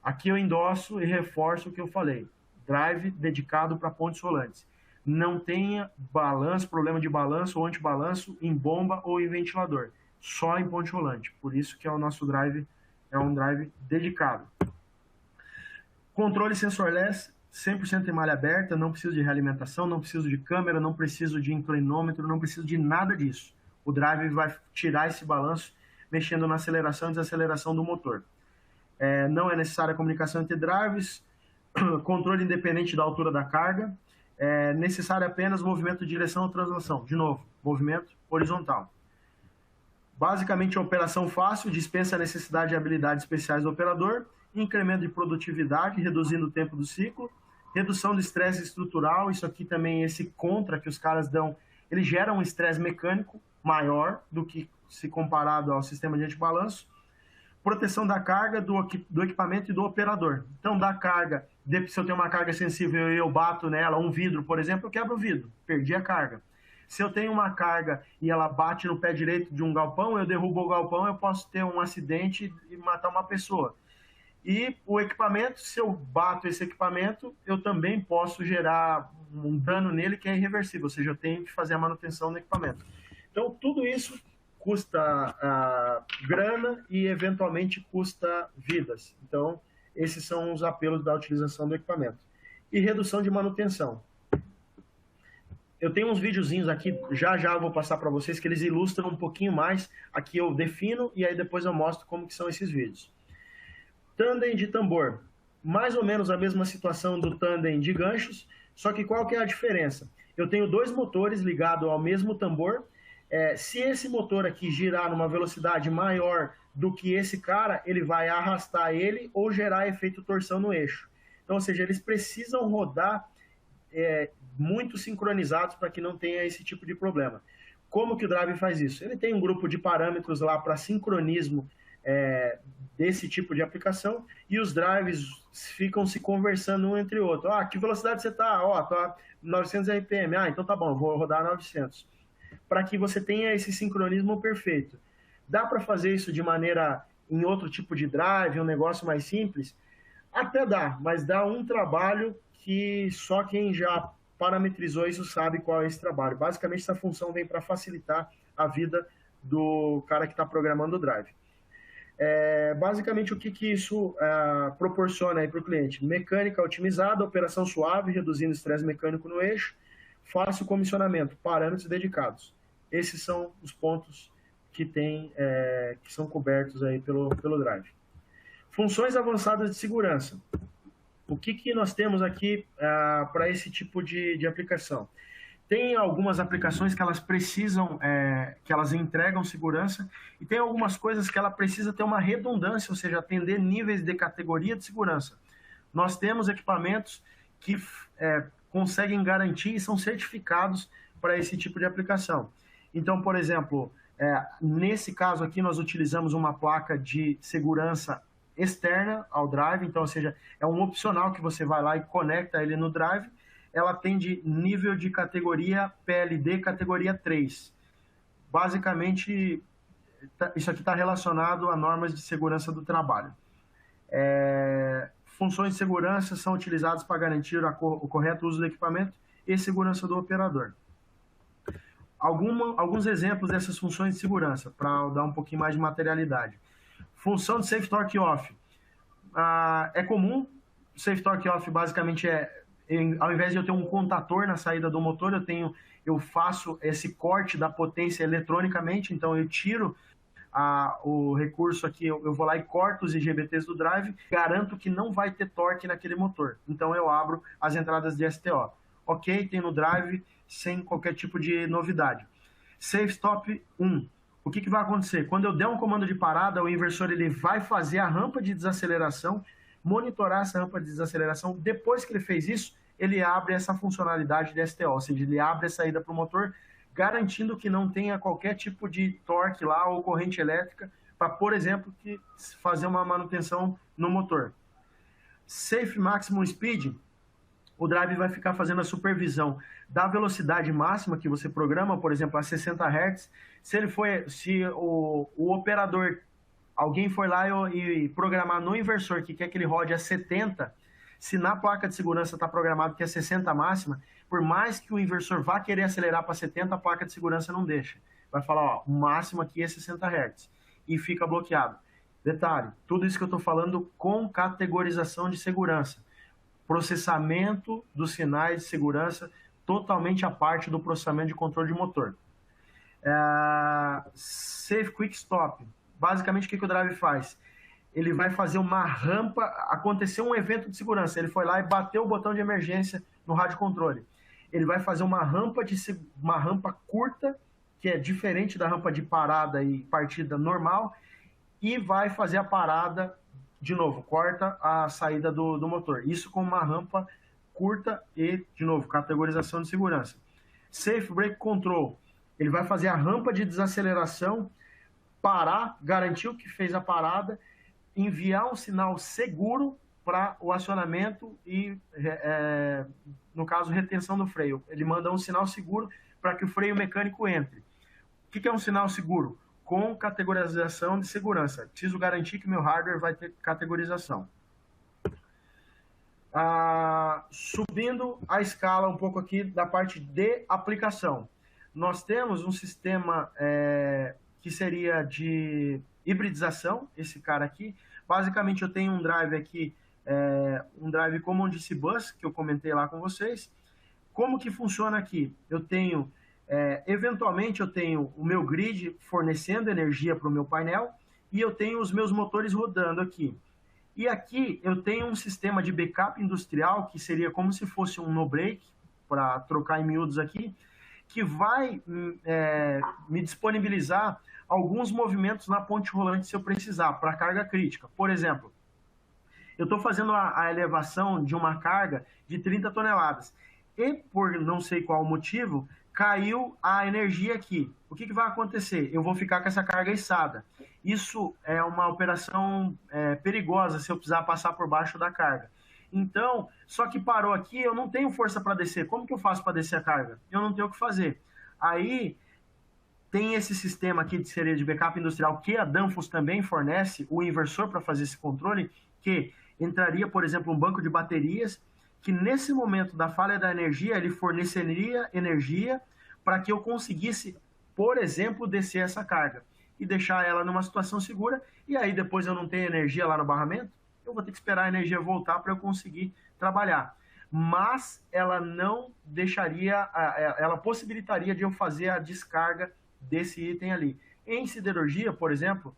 Aqui eu endosso e reforço o que eu falei. Drive dedicado para pontes rolantes. Não tenha balanço, problema de balanço ou antibalanço em bomba ou em ventilador. Só em ponte rolante. Por isso que o nosso drive é um drive dedicado. Controle sensorless, 100% em malha aberta, não preciso de realimentação, não preciso de câmera, não preciso de inclinômetro, não preciso de nada disso. O drive vai tirar esse balanço mexendo na aceleração e desaceleração do motor. Não é necessária a comunicação entre drives, controle independente da altura da carga, é necessário apenas movimento de direção ou translação. De novo, movimento horizontal. Basicamente, a operação fácil, dispensa a necessidade de habilidades especiais do operador, incremento de produtividade, reduzindo o tempo do ciclo, redução do estresse estrutural, isso aqui também, esse contra que os caras dão, ele gera um estresse mecânico maior do que se comparado ao sistema de antibalanço, proteção da carga, do equipamento e do operador. Então, da carga, se eu tenho uma carga sensível e eu bato nela, um vidro, por exemplo, eu quebro o vidro, perdi a carga. Se eu tenho uma carga e ela bate no pé direito de um galpão, eu derrubo o galpão, eu posso ter um acidente e matar uma pessoa. E o equipamento, se eu bato esse equipamento, eu também posso gerar um dano nele que é irreversível, ou seja, eu tenho que fazer a manutenção do equipamento. Então, tudo isso custa grana e, eventualmente, custa vidas. Então, esses são os apelos da utilização do equipamento. E redução de manutenção. Eu tenho uns videozinhos aqui, já eu vou passar para vocês, que eles ilustram um pouquinho mais. Aqui eu defino e aí depois eu mostro como que são esses vídeos. Tandem de tambor. Mais ou menos a mesma situação do tandem de ganchos, só que qual que é a diferença? Eu tenho 2 motores ligados ao mesmo tambor. Se esse motor aqui girar numa velocidade maior do que esse cara, ele vai arrastar ele ou gerar efeito torção no eixo. Então, ou seja, eles precisam rodar muito sincronizados para que não tenha esse tipo de problema. Como que o drive faz isso? Ele tem um grupo de parâmetros lá para sincronismo desse tipo de aplicação e os drives ficam se conversando um entre o outro. Que velocidade você está? Tô a 900 RPM. Então tá bom, eu vou rodar a 900. Para que você tenha esse sincronismo perfeito. Dá para fazer isso de maneira em outro tipo de drive, um negócio mais simples? Até dá, mas dá um trabalho que só quem já parametrizou isso sabe qual é esse trabalho. Basicamente, essa função vem para facilitar a vida do cara que está programando o drive. Basicamente, o que isso proporciona aí para o cliente? Mecânica otimizada, operação suave, reduzindo o estresse mecânico no eixo, fácil comissionamento, parâmetros dedicados. Esses são os pontos que são cobertos aí pelo drive. Funções avançadas de segurança. O que nós temos aqui para esse tipo de aplicação? Tem algumas aplicações que elas precisam, que elas entregam segurança, e tem algumas coisas que ela precisa ter uma redundância, ou seja, atender níveis de categoria de segurança. Nós temos equipamentos que conseguem garantir e são certificados para esse tipo de aplicação. Então, por exemplo, nesse caso aqui nós utilizamos uma placa de segurança externa ao drive, então, ou seja, é um opcional que você vai lá e conecta ele no drive. ela tem de nível de categoria PLD categoria 3. Basicamente, isso aqui está relacionado a normas de segurança do trabalho. Funções de segurança são utilizadas para garantir o correto uso do equipamento e segurança do operador. Alguns exemplos dessas funções de segurança, para dar um pouquinho mais de materialidade. Função de Safe Torque Off. É comum, Safe Torque Off basicamente ao invés de eu ter um contator na saída do motor, eu faço esse corte da potência eletronicamente, então eu tiro o recurso aqui, eu vou lá e corto os IGBTs do drive, garanto que não vai ter torque naquele motor. Então eu abro as entradas de STO. Ok, tem no drive, sem qualquer tipo de novidade. Safe Stop 1. O que vai acontecer? Quando eu der um comando de parada, o inversor ele vai fazer a rampa de desaceleração, monitorar essa rampa de desaceleração. Depois que ele fez isso, ele abre essa funcionalidade de STO, ou seja, ele abre a saída para o motor, garantindo que não tenha qualquer tipo de torque lá ou corrente elétrica para, por exemplo, fazer uma manutenção no motor. Safe Maximum Speed, o drive vai ficar fazendo a supervisão da velocidade máxima que você programa, por exemplo, a 60 Hz. Se o operador, alguém for lá e programar no inversor que quer que ele rode a 70, se na placa de segurança está programado que é 60 máxima, por mais que o inversor vá querer acelerar para 70, a placa de segurança não deixa. Vai falar, o máximo aqui é 60 Hz. E fica bloqueado. Detalhe, tudo isso que eu estou falando com categorização de segurança. Processamento dos sinais de segurança totalmente à parte do processamento de controle de motor. Safe Quick Stop. Basicamente, o que o drive faz? Ele vai fazer uma rampa, aconteceu um evento de segurança, ele foi lá e bateu o botão de emergência no rádio controle. Ele vai fazer uma rampa curta, que é diferente da rampa de parada e partida normal, e vai fazer a parada, de novo, corta a saída do motor. Isso com uma rampa curta e, de novo, categorização de segurança. Safe Brake Control. Ele vai fazer a rampa de desaceleração, parar, garantir o que fez a parada, enviar um sinal seguro para o acionamento e, no caso, retenção do freio. Ele manda um sinal seguro para que o freio mecânico entre. O que é um sinal seguro? Com categorização de segurança. Preciso garantir que meu hardware vai ter categorização. Subindo a escala um pouco aqui da parte de aplicação. Nós temos um sistema que seria de hibridização, esse cara aqui. Basicamente, eu tenho um drive aqui, um drive Common DC Bus, que eu comentei lá com vocês. Como que funciona aqui? Eu tenho, eventualmente, eu tenho o meu grid fornecendo energia para o meu painel e eu tenho os meus motores rodando aqui. E aqui eu tenho um sistema de backup industrial, que seria como se fosse um no-break, para trocar em miúdos aqui, que vai me disponibilizar alguns movimentos na ponte rolante se eu precisar, para carga crítica. Por exemplo, eu estou fazendo a elevação de uma carga de 30 toneladas e, por não sei qual motivo, caiu a energia aqui. O que vai acontecer? Eu vou ficar com essa carga içada. Isso é uma operação perigosa se eu precisar passar por baixo da carga. Então, só que parou aqui, eu não tenho força para descer. Como que eu faço para descer a carga? Eu não tenho o que fazer. Aí, tem esse sistema aqui de série de backup industrial que a Danfoss também fornece, o inversor para fazer esse controle, que entraria, por exemplo, um banco de baterias, que nesse momento da falha da energia, ele forneceria energia para que eu conseguisse, por exemplo, descer essa carga e deixar ela numa situação segura, e aí depois eu não tenho energia lá no barramento, eu vou ter que esperar a energia voltar para eu conseguir trabalhar. Mas ela não deixaria, ela possibilitaria de eu fazer a descarga desse item ali. Em siderurgia, por exemplo,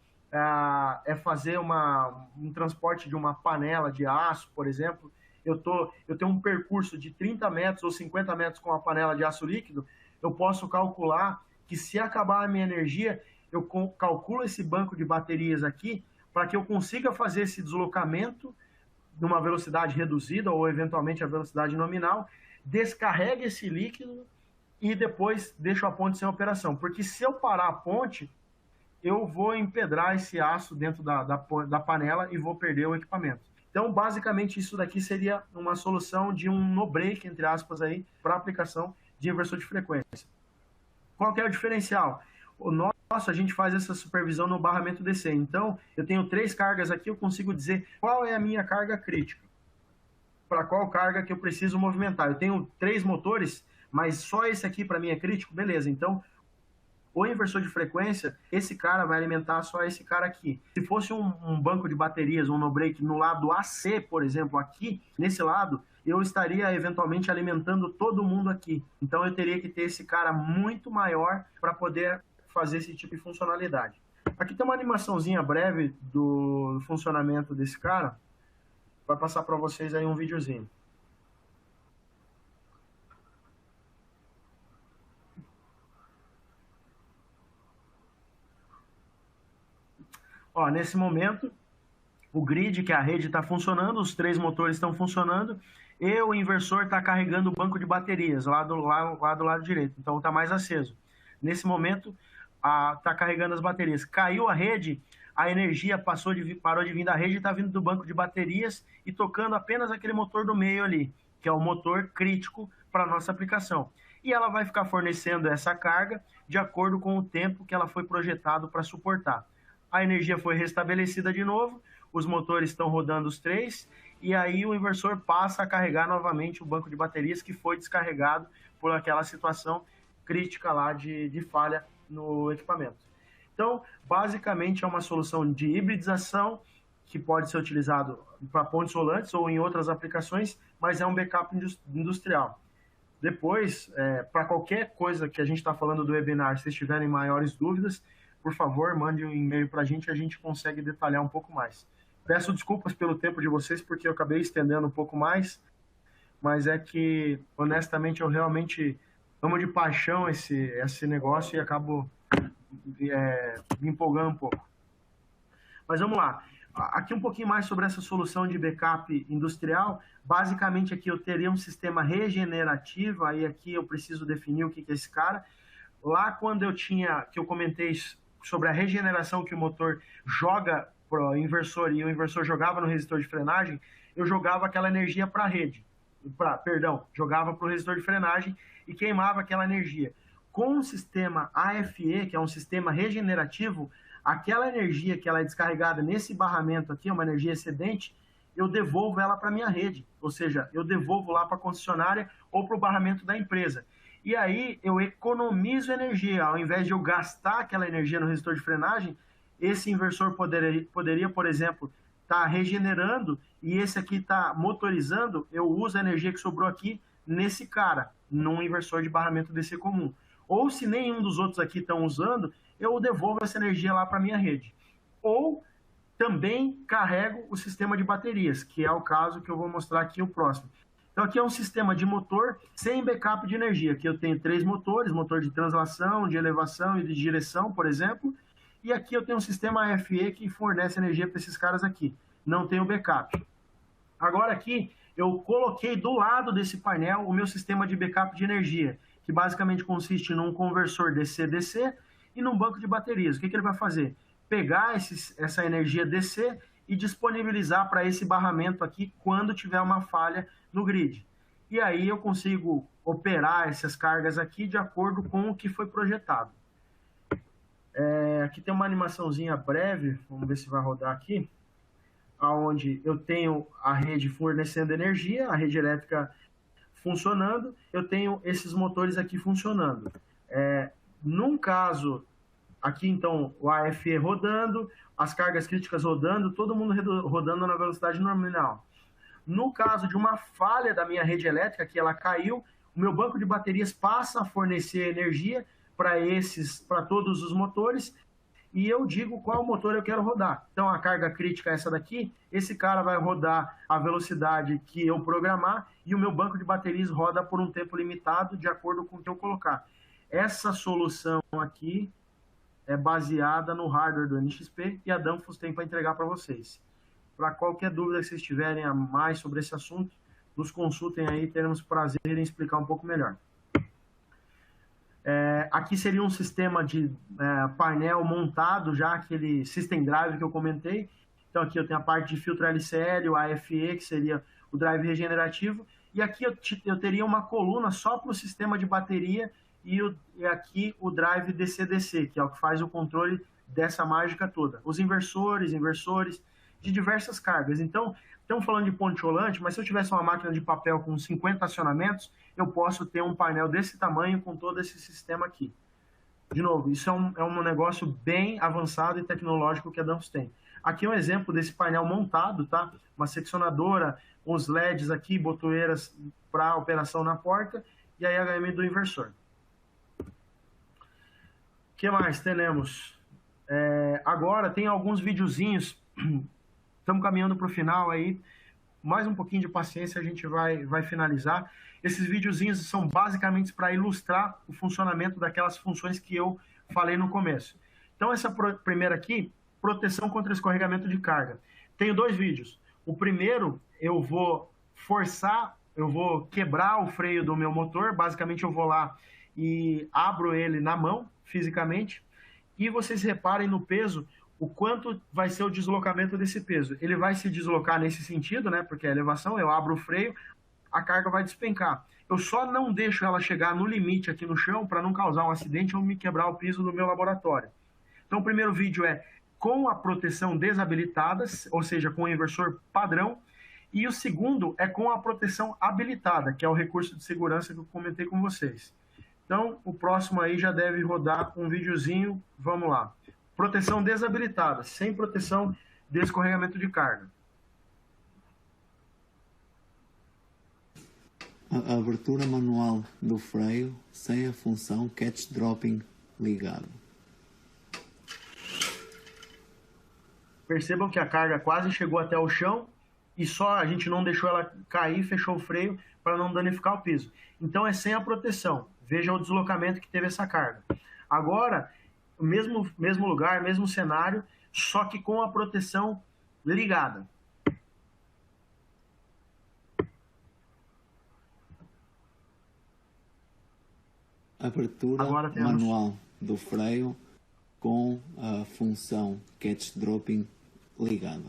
é fazer um transporte de uma panela de aço, por exemplo. Eu tenho um percurso de 30 metros ou 50 metros com a panela de aço líquido, eu posso calcular que se acabar a minha energia, eu calculo esse banco de baterias aqui para que eu consiga fazer esse deslocamento numa velocidade reduzida ou eventualmente a velocidade nominal, descarregue esse líquido e depois deixo a ponte sem operação. Porque se eu parar a ponte, eu vou empedrar esse aço dentro da panela e vou perder o equipamento. Então, basicamente, isso daqui seria uma solução de um no-break, entre aspas, aí, para aplicação de inversor de frequência. Qual que é o diferencial? O nosso, a gente faz essa supervisão no barramento DC. Então, eu tenho 3 cargas aqui, eu consigo dizer qual é a minha carga crítica, para qual carga que eu preciso movimentar. Eu tenho 3 motores, mas só esse aqui para mim é crítico, beleza. Então, o inversor de frequência, esse cara vai alimentar só esse cara aqui. Se fosse um banco de baterias, um no-break no lado AC, por exemplo, aqui, nesse lado, eu estaria eventualmente alimentando todo mundo aqui. Então eu teria que ter esse cara muito maior para poder fazer esse tipo de funcionalidade. Aqui tem uma animaçãozinha breve do funcionamento desse cara. Vai passar para vocês aí um videozinho. Ó, nesse momento, o grid, que é a rede, está funcionando, os 3 motores estão funcionando, e o inversor está carregando o banco de baterias lá do lado direito, então está mais aceso. Nesse momento, está carregando as baterias. Caiu a rede, a energia parou de vir da rede e está vindo do banco de baterias e tocando apenas aquele motor do meio ali, que é o motor crítico para a nossa aplicação. E ela vai ficar fornecendo essa carga de acordo com o tempo que ela foi projetado para suportar. A energia foi restabelecida de novo, os motores estão rodando os 3, e aí o inversor passa a carregar novamente o banco de baterias que foi descarregado por aquela situação crítica lá de falha no equipamento. Então, basicamente é uma solução de hibridização que pode ser utilizado para pontes rolantes ou em outras aplicações, mas é um backup industrial. Depois, para qualquer coisa que a gente está falando do webinar, se vocês tiverem maiores dúvidas, por favor, mande um e-mail para a gente consegue detalhar um pouco mais. Peço desculpas pelo tempo de vocês, porque eu acabei estendendo um pouco mais, mas é que, honestamente, eu realmente amo de paixão esse negócio e acabo me empolgando um pouco. Mas vamos lá. Aqui um pouquinho mais sobre essa solução de backup industrial. Basicamente, aqui eu teria um sistema regenerativo, aí aqui eu preciso definir o que é esse cara. Lá quando que eu comentei sobre a regeneração que o motor joga para o inversor e o inversor jogava no resistor de frenagem, eu jogava aquela energia para a rede. Jogava para o resistor de frenagem e queimava aquela energia. Com o sistema AFE, que é um sistema regenerativo, aquela energia que ela é descarregada nesse barramento aqui, uma energia excedente, eu devolvo ela para a minha rede. Ou seja, eu devolvo lá para a concessionária ou para o barramento da empresa. E aí eu economizo energia. Ao invés de eu gastar aquela energia no resistor de frenagem, esse inversor poderia, por exemplo, estar regenerando e esse aqui está motorizando, eu uso a energia que sobrou aqui nesse cara, num inversor de barramento DC comum. Ou se nenhum dos outros aqui estão usando, eu devolvo essa energia lá para a minha rede. Ou também carrego o sistema de baterias, que é o caso que eu vou mostrar aqui o próximo. Então aqui é um sistema de motor sem backup de energia. Aqui eu tenho 3 motores, motor de translação, de elevação e de direção, por exemplo. E aqui eu tenho um sistema AFE que fornece energia para esses caras aqui. Não tenho backup. Agora aqui eu coloquei do lado desse painel o meu sistema de backup de energia, que basicamente consiste num conversor DC-DC e num banco de baterias. O que ele vai fazer? Pegar essa energia DC e disponibilizar para esse barramento aqui quando tiver uma falha no grid. E aí eu consigo operar essas cargas aqui de acordo com o que foi projetado. Aqui tem uma animaçãozinha breve, vamos ver se vai rodar aqui, onde eu tenho a rede fornecendo energia, a rede elétrica funcionando, eu tenho esses motores aqui funcionando. Num caso, aqui então o AFE rodando, as cargas críticas rodando, todo mundo rodando na velocidade nominal. No caso de uma falha da minha rede elétrica, que ela caiu, o meu banco de baterias passa a fornecer energia para todos os motores e eu digo qual motor eu quero rodar. Então a carga crítica é essa daqui, esse cara vai rodar a velocidade que eu programar e o meu banco de baterias roda por um tempo limitado de acordo com o que eu colocar. Essa solução aqui é baseada no hardware do NXP e a Danfoss tem para entregar para vocês. Para qualquer dúvida que vocês tiverem a mais sobre esse assunto, nos consultem aí, teremos prazer em explicar um pouco melhor. Aqui seria um sistema de painel montado, já aquele System Drive que eu comentei. Então aqui eu tenho a parte de filtro LCL, o AFE, que seria o drive regenerativo, e aqui eu teria uma coluna só para o sistema de bateria e aqui o drive DC-DC, que é o que faz o controle dessa mágica toda. Os inversores de diversas cargas. Então, estamos falando de ponte rolante, mas se eu tivesse uma máquina de papel com 50 acionamentos, eu posso ter um painel desse tamanho com todo esse sistema aqui. De novo, isso é um negócio bem avançado e tecnológico que a Danfoss tem. Aqui é um exemplo desse painel montado, tá? Uma seccionadora, uns LEDs aqui, botoeiras para operação na porta e a IHM do inversor. O que mais temos? Agora tem alguns videozinhos, estamos caminhando para o final aí, mais um pouquinho de paciência, a gente vai finalizar. Esses videozinhos são basicamente para ilustrar o funcionamento daquelas funções que eu falei no começo. Então essa primeira aqui, proteção contra escorregamento de carga. Tenho dois vídeos. O primeiro, eu vou quebrar o freio do meu motor, basicamente eu vou lá e abro ele na mão, fisicamente, e vocês reparem no peso, o quanto vai ser o deslocamento desse peso. Ele vai se deslocar nesse sentido, né, porque é elevação, eu abro o freio, a carga vai despencar. Eu só não deixo ela chegar no limite aqui no chão para não causar um acidente ou me quebrar o piso do meu laboratório. Então o primeiro vídeo é com a proteção desabilitada, ou seja, com o inversor padrão, e o segundo é com a proteção habilitada, que é o recurso de segurança que eu comentei com vocês. Então, o próximo aí já deve rodar um videozinho, vamos lá. Proteção desabilitada, sem proteção de escorregamento de carga. A abertura manual do freio sem a função catch dropping ligado. Percebam que a carga quase chegou até o chão e só a gente não deixou ela cair, fechou o freio para não danificar o piso. Então é sem a proteção. Veja o deslocamento que teve essa carga. Agora, mesmo lugar, mesmo cenário, só que com a proteção ligada. Abertura manual do freio com a função catch dropping ligada.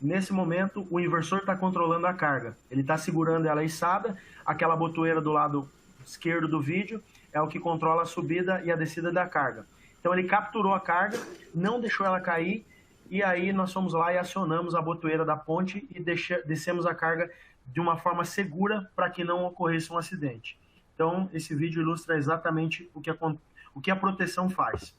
Nesse momento, o inversor está controlando a carga. Ele está segurando ela içada, aquela botoeira do lado esquerdo do vídeo é o que controla a subida e a descida da carga. Então ele capturou a carga, não deixou ela cair, e aí nós fomos lá e acionamos a botoeira da ponte e descemos a carga de uma forma segura para que não ocorresse um acidente. Então esse vídeo ilustra exatamente o que a proteção faz.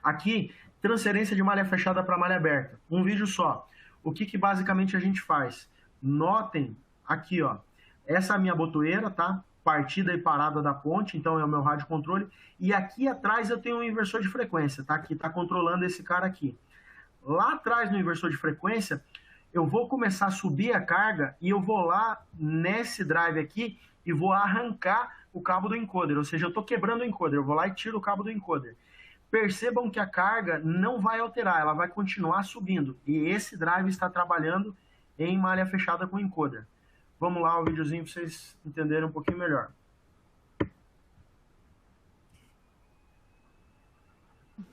Aqui, transferência de malha fechada para malha aberta. Um vídeo só. O que basicamente a gente faz? Notem aqui, ó. Essa é a minha botoeira, tá? Partida e parada da ponte, então é o meu rádio controle. E aqui atrás eu tenho um inversor de frequência, tá? Que está controlando esse cara aqui. Lá atrás no inversor de frequência, eu vou começar a subir a carga e eu vou lá nesse drive aqui e vou arrancar o cabo do encoder. Ou seja, eu estou quebrando o encoder. Eu vou lá e tiro o cabo do encoder. Percebam que a carga não vai alterar, ela vai continuar subindo. E esse drive está trabalhando em malha fechada com encoder. Vamos lá, o videozinho para vocês entenderem um pouquinho melhor.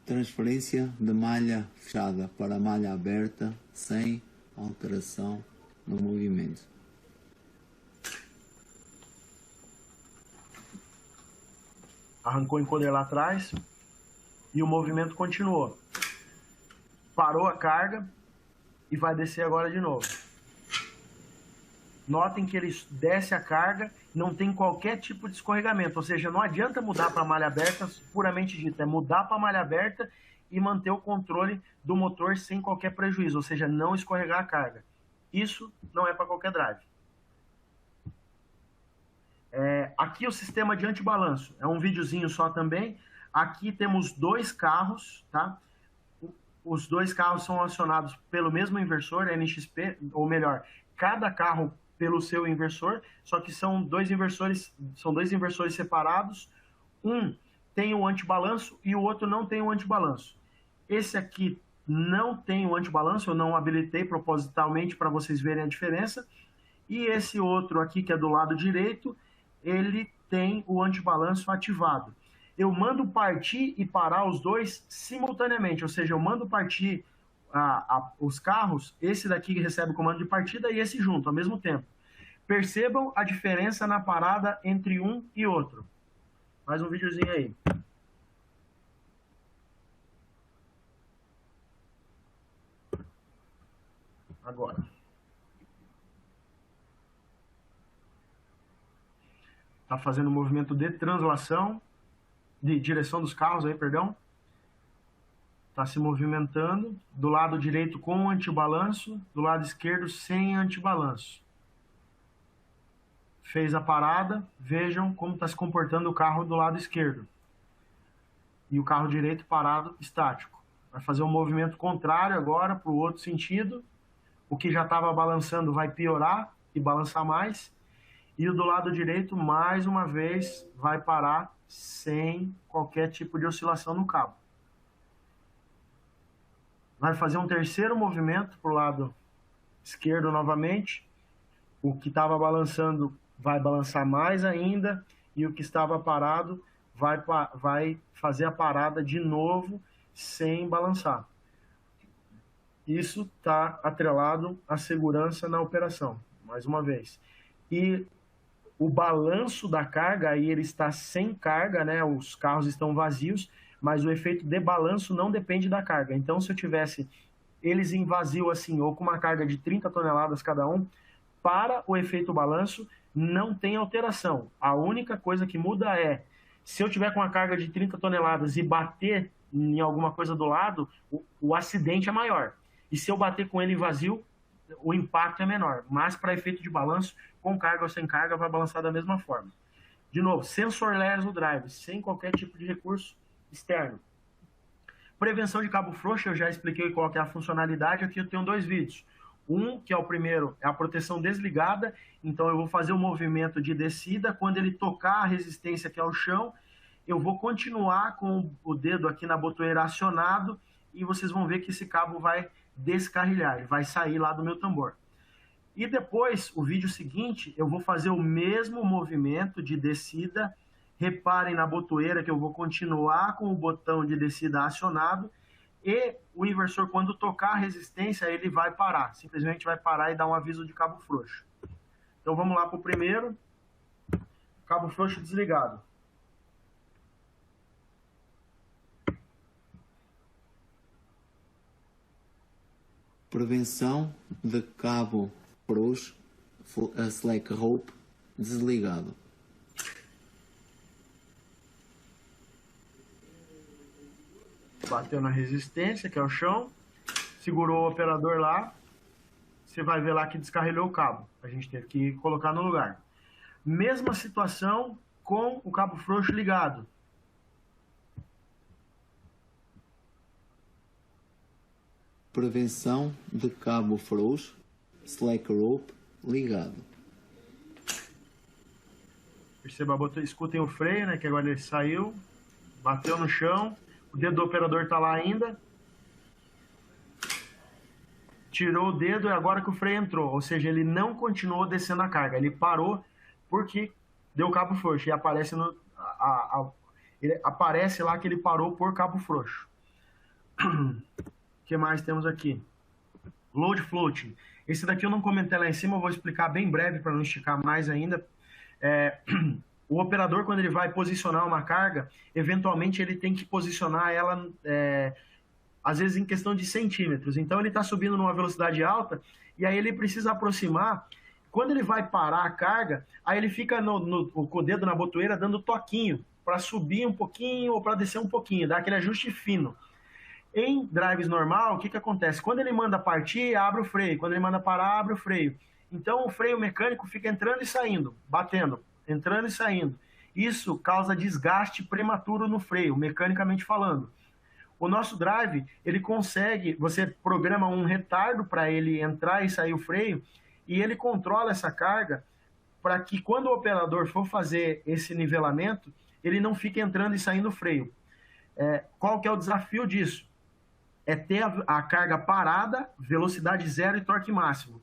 Transferência de malha fechada para malha aberta sem alteração no movimento. Arrancou o encoder lá atrás e o movimento continuou. Parou a carga e vai descer agora de novo. Notem que ele desce a carga, não tem qualquer tipo de escorregamento, ou seja, não adianta mudar para malha aberta puramente dita, é mudar para malha aberta e manter o controle do motor sem qualquer prejuízo, ou seja, não escorregar a carga. Isso não é para qualquer drive. Aqui o sistema de antibalanço, é um videozinho só também. Aqui temos dois carros, tá? Os dois carros são acionados pelo mesmo inversor, NXP, ou melhor, cada carro pelo seu inversor, só que são dois inversores separados. Um tem o antibalanço e o outro não tem o antibalanço. Esse aqui não tem o antibalanço, eu não habilitei propositalmente para vocês verem a diferença. E esse outro aqui, que é do lado direito, ele tem o antibalanço ativado. eu mando partir e parar os dois simultaneamente, ou seja, eu mando partir os carros, esse daqui recebe o comando de partida e esse junto, ao mesmo tempo. Percebam a diferença na parada entre um e outro. Mais um videozinho aí. Agora. Está fazendo um movimento de translação, de direção dos carros aí, perdão. Está se movimentando. Do lado direito com antibalanço, do lado esquerdo sem antibalanço. Fez a parada, vejam como está se comportando o carro do lado esquerdo. E o carro direito parado, estático. Vai fazer um movimento contrário agora, para o outro sentido. O que já estava balançando vai piorar e balançar mais. E o do lado direito, mais uma vez, vai parar sem qualquer tipo de oscilação no cabo. Vai fazer um terceiro movimento para o lado esquerdo novamente. O que estava balançando vai balançar mais ainda. E o que estava parado vai fazer a parada de novo sem balançar. Isso está atrelado à segurança na operação, mais uma vez. E o balanço da carga, aí ele está sem carga, né? Os carros estão vazios, mas o efeito de balanço não depende da carga. Então, se eu tivesse eles em vazio assim, ou com uma carga de 30 toneladas cada um, para o efeito balanço não tem alteração. A única coisa que muda é, se eu tiver com uma carga de 30 toneladas e bater em alguma coisa do lado, o acidente é maior. E se eu bater com ele em vazio, o impacto é menor. Mas para efeito de balanço, com carga ou sem carga, vai balançar da mesma forma. De novo, sensorless no drive, sem qualquer tipo de recurso externo. Prevenção de cabo frouxo, eu já expliquei qual que é a funcionalidade. Aqui eu tenho dois vídeos. Um, que é o primeiro, é a proteção desligada. Então eu vou fazer o movimento de descida. Quando ele tocar a resistência aqui ao chão, eu vou continuar com o dedo aqui na botoeira acionado e vocês vão ver que esse cabo vai descarrilhar, ele vai sair lá do meu tambor. E depois, o vídeo seguinte, eu vou fazer o mesmo movimento de descida. Reparem na botoeira que eu vou continuar com o botão de descida acionado e o inversor, quando tocar a resistência, ele vai parar. Simplesmente vai parar e dar um aviso de cabo frouxo. Então vamos lá para o primeiro. Cabo frouxo desligado. Prevenção de cabo frouxo, a slack rope, desligado. Bateu na resistência, que é o chão. Segurou o operador lá. Você vai ver lá que descarrilhou o cabo. A gente teve que colocar no lugar. Mesma situação com o cabo frouxo ligado. Prevenção de cabo frouxo, slack rope, ligado. Perceba, escutem o freio, né? Que agora ele saiu, bateu no chão, o dedo do operador está lá ainda. Tirou o dedo e agora que o freio entrou. Ou seja, ele não continuou descendo a carga. Ele parou porque deu cabo frouxo. E aparece, ele aparece lá que ele parou por cabo frouxo. O que mais temos aqui? Load floating. Esse daqui eu não comentei lá em cima, eu vou explicar bem breve para não esticar mais ainda. O operador, quando ele vai posicionar uma carga, eventualmente ele tem que posicionar ela, às vezes em questão de centímetros. Então ele está subindo numa velocidade alta e aí ele precisa aproximar. Quando ele vai parar a carga, aí ele fica com o dedo na botoeira dando toquinho para subir um pouquinho ou para descer um pouquinho, dá aquele ajuste fino. Em drives normal, o que acontece? Quando ele manda partir, abre o freio. Quando ele manda parar, abre o freio. Então o freio mecânico fica entrando e saindo, batendo, entrando e saindo. Isso causa desgaste prematuro no freio, mecanicamente falando. O nosso drive, ele consegue, você programa um retardo para ele entrar e sair o freio, e ele controla essa carga para que quando o operador for fazer esse nivelamento, ele não fique entrando e saindo o freio. Qual que é o desafio disso? É ter a carga parada, velocidade zero e torque máximo,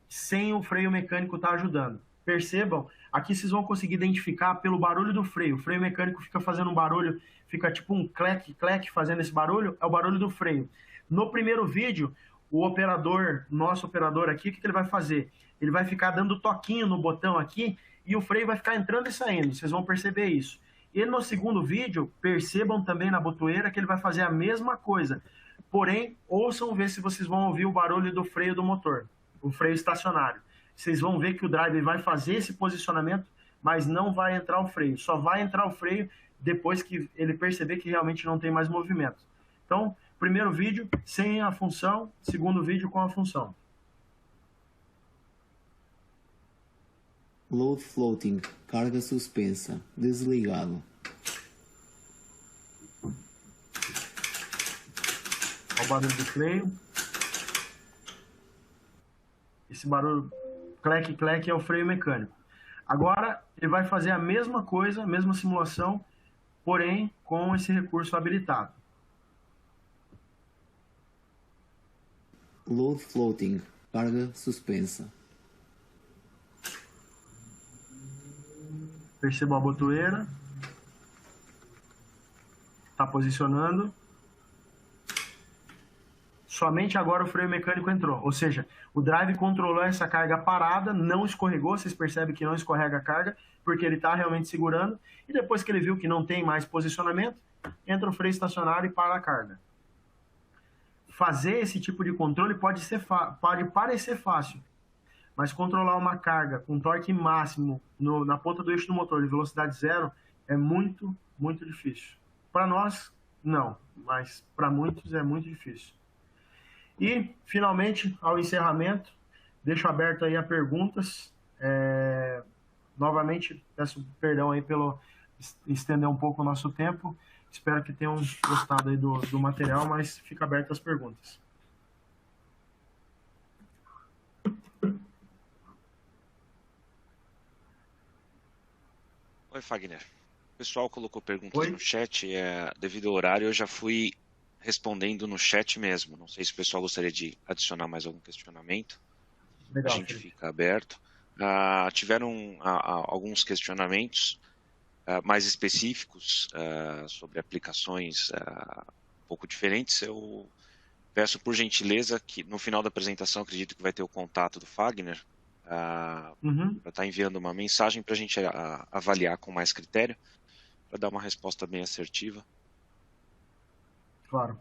sem o freio mecânico estar ajudando. percebam, aqui vocês vão conseguir identificar pelo barulho do freio. O freio mecânico fica fazendo um barulho, fica tipo um clec, clec fazendo esse barulho, é o barulho do freio. No primeiro vídeo, o operador, nosso operador aqui, o que ele vai fazer? Ele vai ficar dando toquinho no botão aqui e o freio vai ficar entrando e saindo, vocês vão perceber isso. E no segundo vídeo, percebam também na botoeira que ele vai fazer a mesma coisa. Porém, ouçam ver se vocês vão ouvir o barulho do freio do motor, o freio estacionário. Vocês vão ver que o drive vai fazer esse posicionamento, mas não vai entrar o freio. Só vai entrar o freio depois que ele perceber que realmente não tem mais movimento. Então, primeiro vídeo sem a função, segundo vídeo com a função. Load floating, carga suspensa, desligado. Olha o barulho do freio. Esse barulho clec, clec é o freio mecânico. Agora ele vai fazer a mesma coisa, a mesma simulação, porém com esse recurso habilitado. Load floating, carga suspensa. Percebam a botoeira. Está posicionando. Somente agora o freio mecânico entrou. Ou seja, o drive controlou essa carga parada, não escorregou. Vocês percebem que não escorrega a carga, porque ele está realmente segurando. E depois que ele viu que não tem mais posicionamento, entra o freio estacionário e para a carga. Fazer esse tipo de controle pode parecer fácil, mas controlar uma carga com torque máximo na ponta do eixo do motor de velocidade zero é muito, muito difícil. Para nós, não, mas para muitos é muito difícil. E, finalmente, ao encerramento, deixo aberto aí a perguntas. Novamente, peço perdão aí pelo estender um pouco o nosso tempo. Espero que tenham gostado aí do material, mas fica aberto as perguntas. Oi, Fagner. O pessoal colocou perguntas no chat. Devido ao horário, eu já fui respondendo no chat mesmo. Não sei se o pessoal gostaria de adicionar mais algum questionamento. Legal, a gente fica aberto. Tiveram alguns questionamentos mais específicos sobre aplicações um pouco diferentes. Eu peço por gentileza que no final da apresentação, acredito que vai ter o contato do Fagner, para estar enviando uma mensagem para a gente avaliar com mais critério, para dar uma resposta bem assertiva. Claro.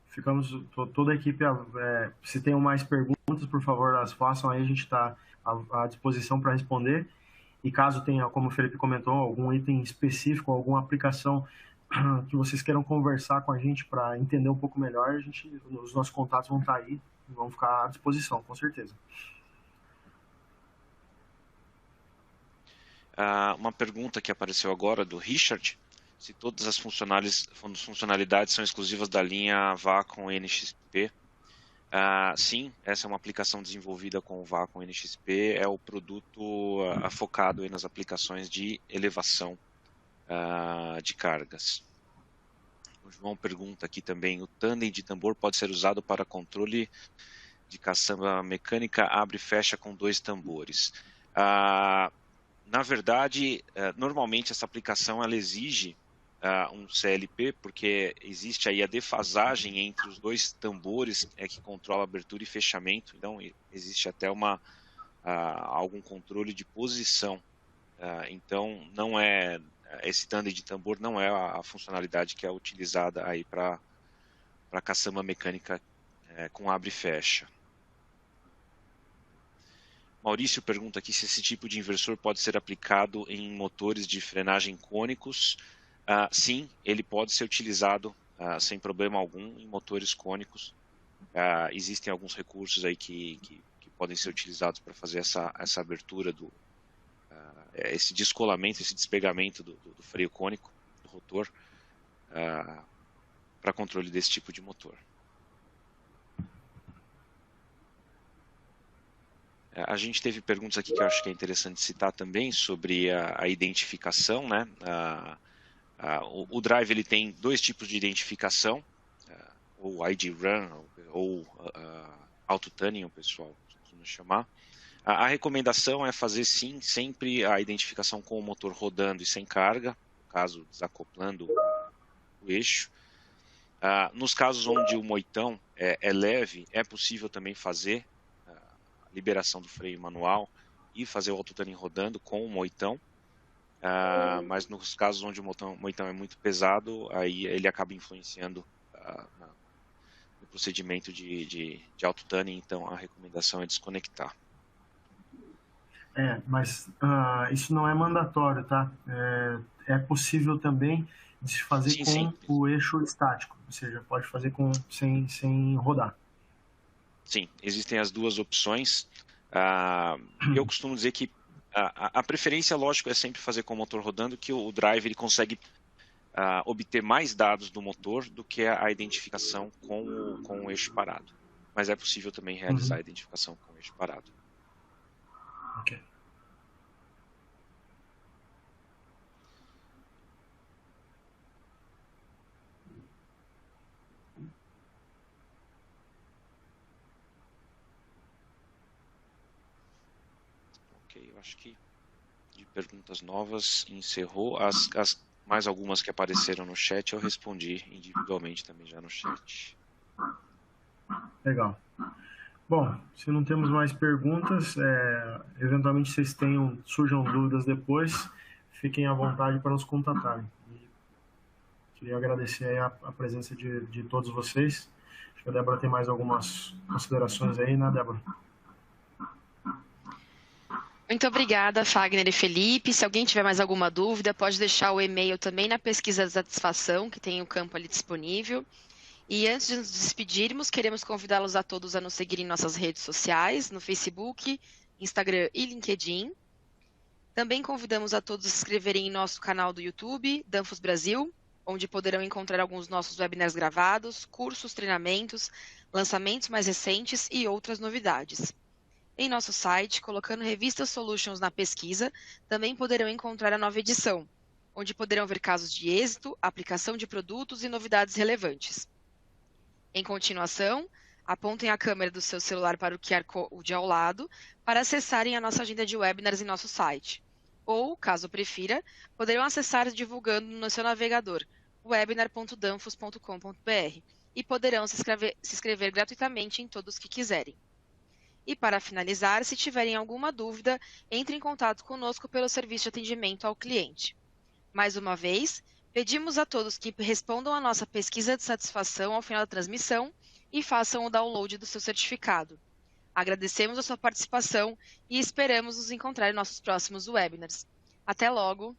Ficamos, toda a equipe, se tenham mais perguntas, por favor, as façam aí, a gente está à disposição para responder. E caso tenha, como o Felipe comentou, algum item específico, alguma aplicação que vocês queiram conversar com a gente para entender um pouco melhor, os nossos contatos vão estar aí e vão ficar à disposição, com certeza. Uma pergunta que apareceu agora do Richard, se todas as funcionalidades são exclusivas da linha Vacom NXP. Sim, essa é uma aplicação desenvolvida com o Vacom NXP, é o produto focado aí nas aplicações de elevação de cargas. O João pergunta aqui também, o tandem de tambor pode ser usado para controle de caçamba mecânica abre e fecha com 2 tambores. Na verdade, normalmente essa aplicação ela exige um CLP, porque existe aí a defasagem entre os 2 tambores que controla abertura e fechamento, então existe até algum controle de posição. Então, não é esse tandem de tambor não é a funcionalidade que é utilizada aí para caçamba mecânica com abre e fecha. Maurício pergunta aqui se esse tipo de inversor pode ser aplicado em motores de frenagem cônicos. Sim, ele pode ser utilizado sem problema algum em motores cônicos. Existem alguns recursos aí que podem ser utilizados para fazer essa abertura, esse descolamento, esse despegamento do freio cônico, do rotor, para controle desse tipo de motor. A gente teve perguntas aqui que eu acho que é interessante citar também sobre a identificação, né? O Drive ele tem 2 tipos de identificação, ou ID Run, ou Auto Tuning, o pessoal costuma chamar. A recomendação é fazer, sim, sempre a identificação com o motor rodando e sem carga, no caso, desacoplando o eixo. Nos casos onde o moitão é leve, é possível também fazer a liberação do freio manual e fazer o autotuning rodando com o moitão. Mas nos casos onde o moitão é muito pesado, aí ele acaba influenciando no procedimento de autotuning, então a recomendação é desconectar. Mas isso não é mandatório, tá? É possível também de se fazer com o eixo estático, ou seja, pode fazer sem rodar. Sim, existem as duas opções. Eu costumo dizer que a preferência, lógico, é sempre fazer com o motor rodando, que o drive ele consegue obter mais dados do motor do que a identificação com o eixo parado. Mas é possível também realizar a identificação com o eixo parado. Ok. Eu acho que de perguntas novas encerrou. Mais algumas que apareceram no chat eu respondi individualmente também já no chat. Legal. Bom, se não temos mais perguntas, eventualmente vocês surjam dúvidas depois, fiquem à vontade para nos contatarem. E queria agradecer aí a presença de todos vocês. Acho que a Débora tem mais algumas considerações aí, né, Débora? Muito obrigada, Fagner e Felipe. Se alguém tiver mais alguma dúvida, pode deixar o e-mail também na pesquisa de satisfação, que tem o campo ali disponível. E antes de nos despedirmos, queremos convidá-los a todos a nos seguir em nossas redes sociais, no Facebook, Instagram e LinkedIn. Também convidamos a todos a se inscreverem em nosso canal do YouTube, Danfoss Brasil, onde poderão encontrar alguns dos nossos webinars gravados, cursos, treinamentos, lançamentos mais recentes e outras novidades. Em nosso site, colocando Revista Solutions na pesquisa, também poderão encontrar a nova edição, onde poderão ver casos de êxito, aplicação de produtos e novidades relevantes. Em continuação, apontem a câmera do seu celular para o QR Code ao lado para acessarem a nossa agenda de webinars em nosso site. Ou, caso prefira, poderão acessar divulgando no seu navegador, webinar.danfoss.com.br, e poderão se inscrever gratuitamente em todos que quiserem. E para finalizar, se tiverem alguma dúvida, entre em contato conosco pelo serviço de atendimento ao cliente. Mais uma vez, pedimos a todos que respondam a nossa pesquisa de satisfação ao final da transmissão e façam o download do seu certificado. Agradecemos a sua participação e esperamos nos encontrar em nossos próximos webinars. Até logo!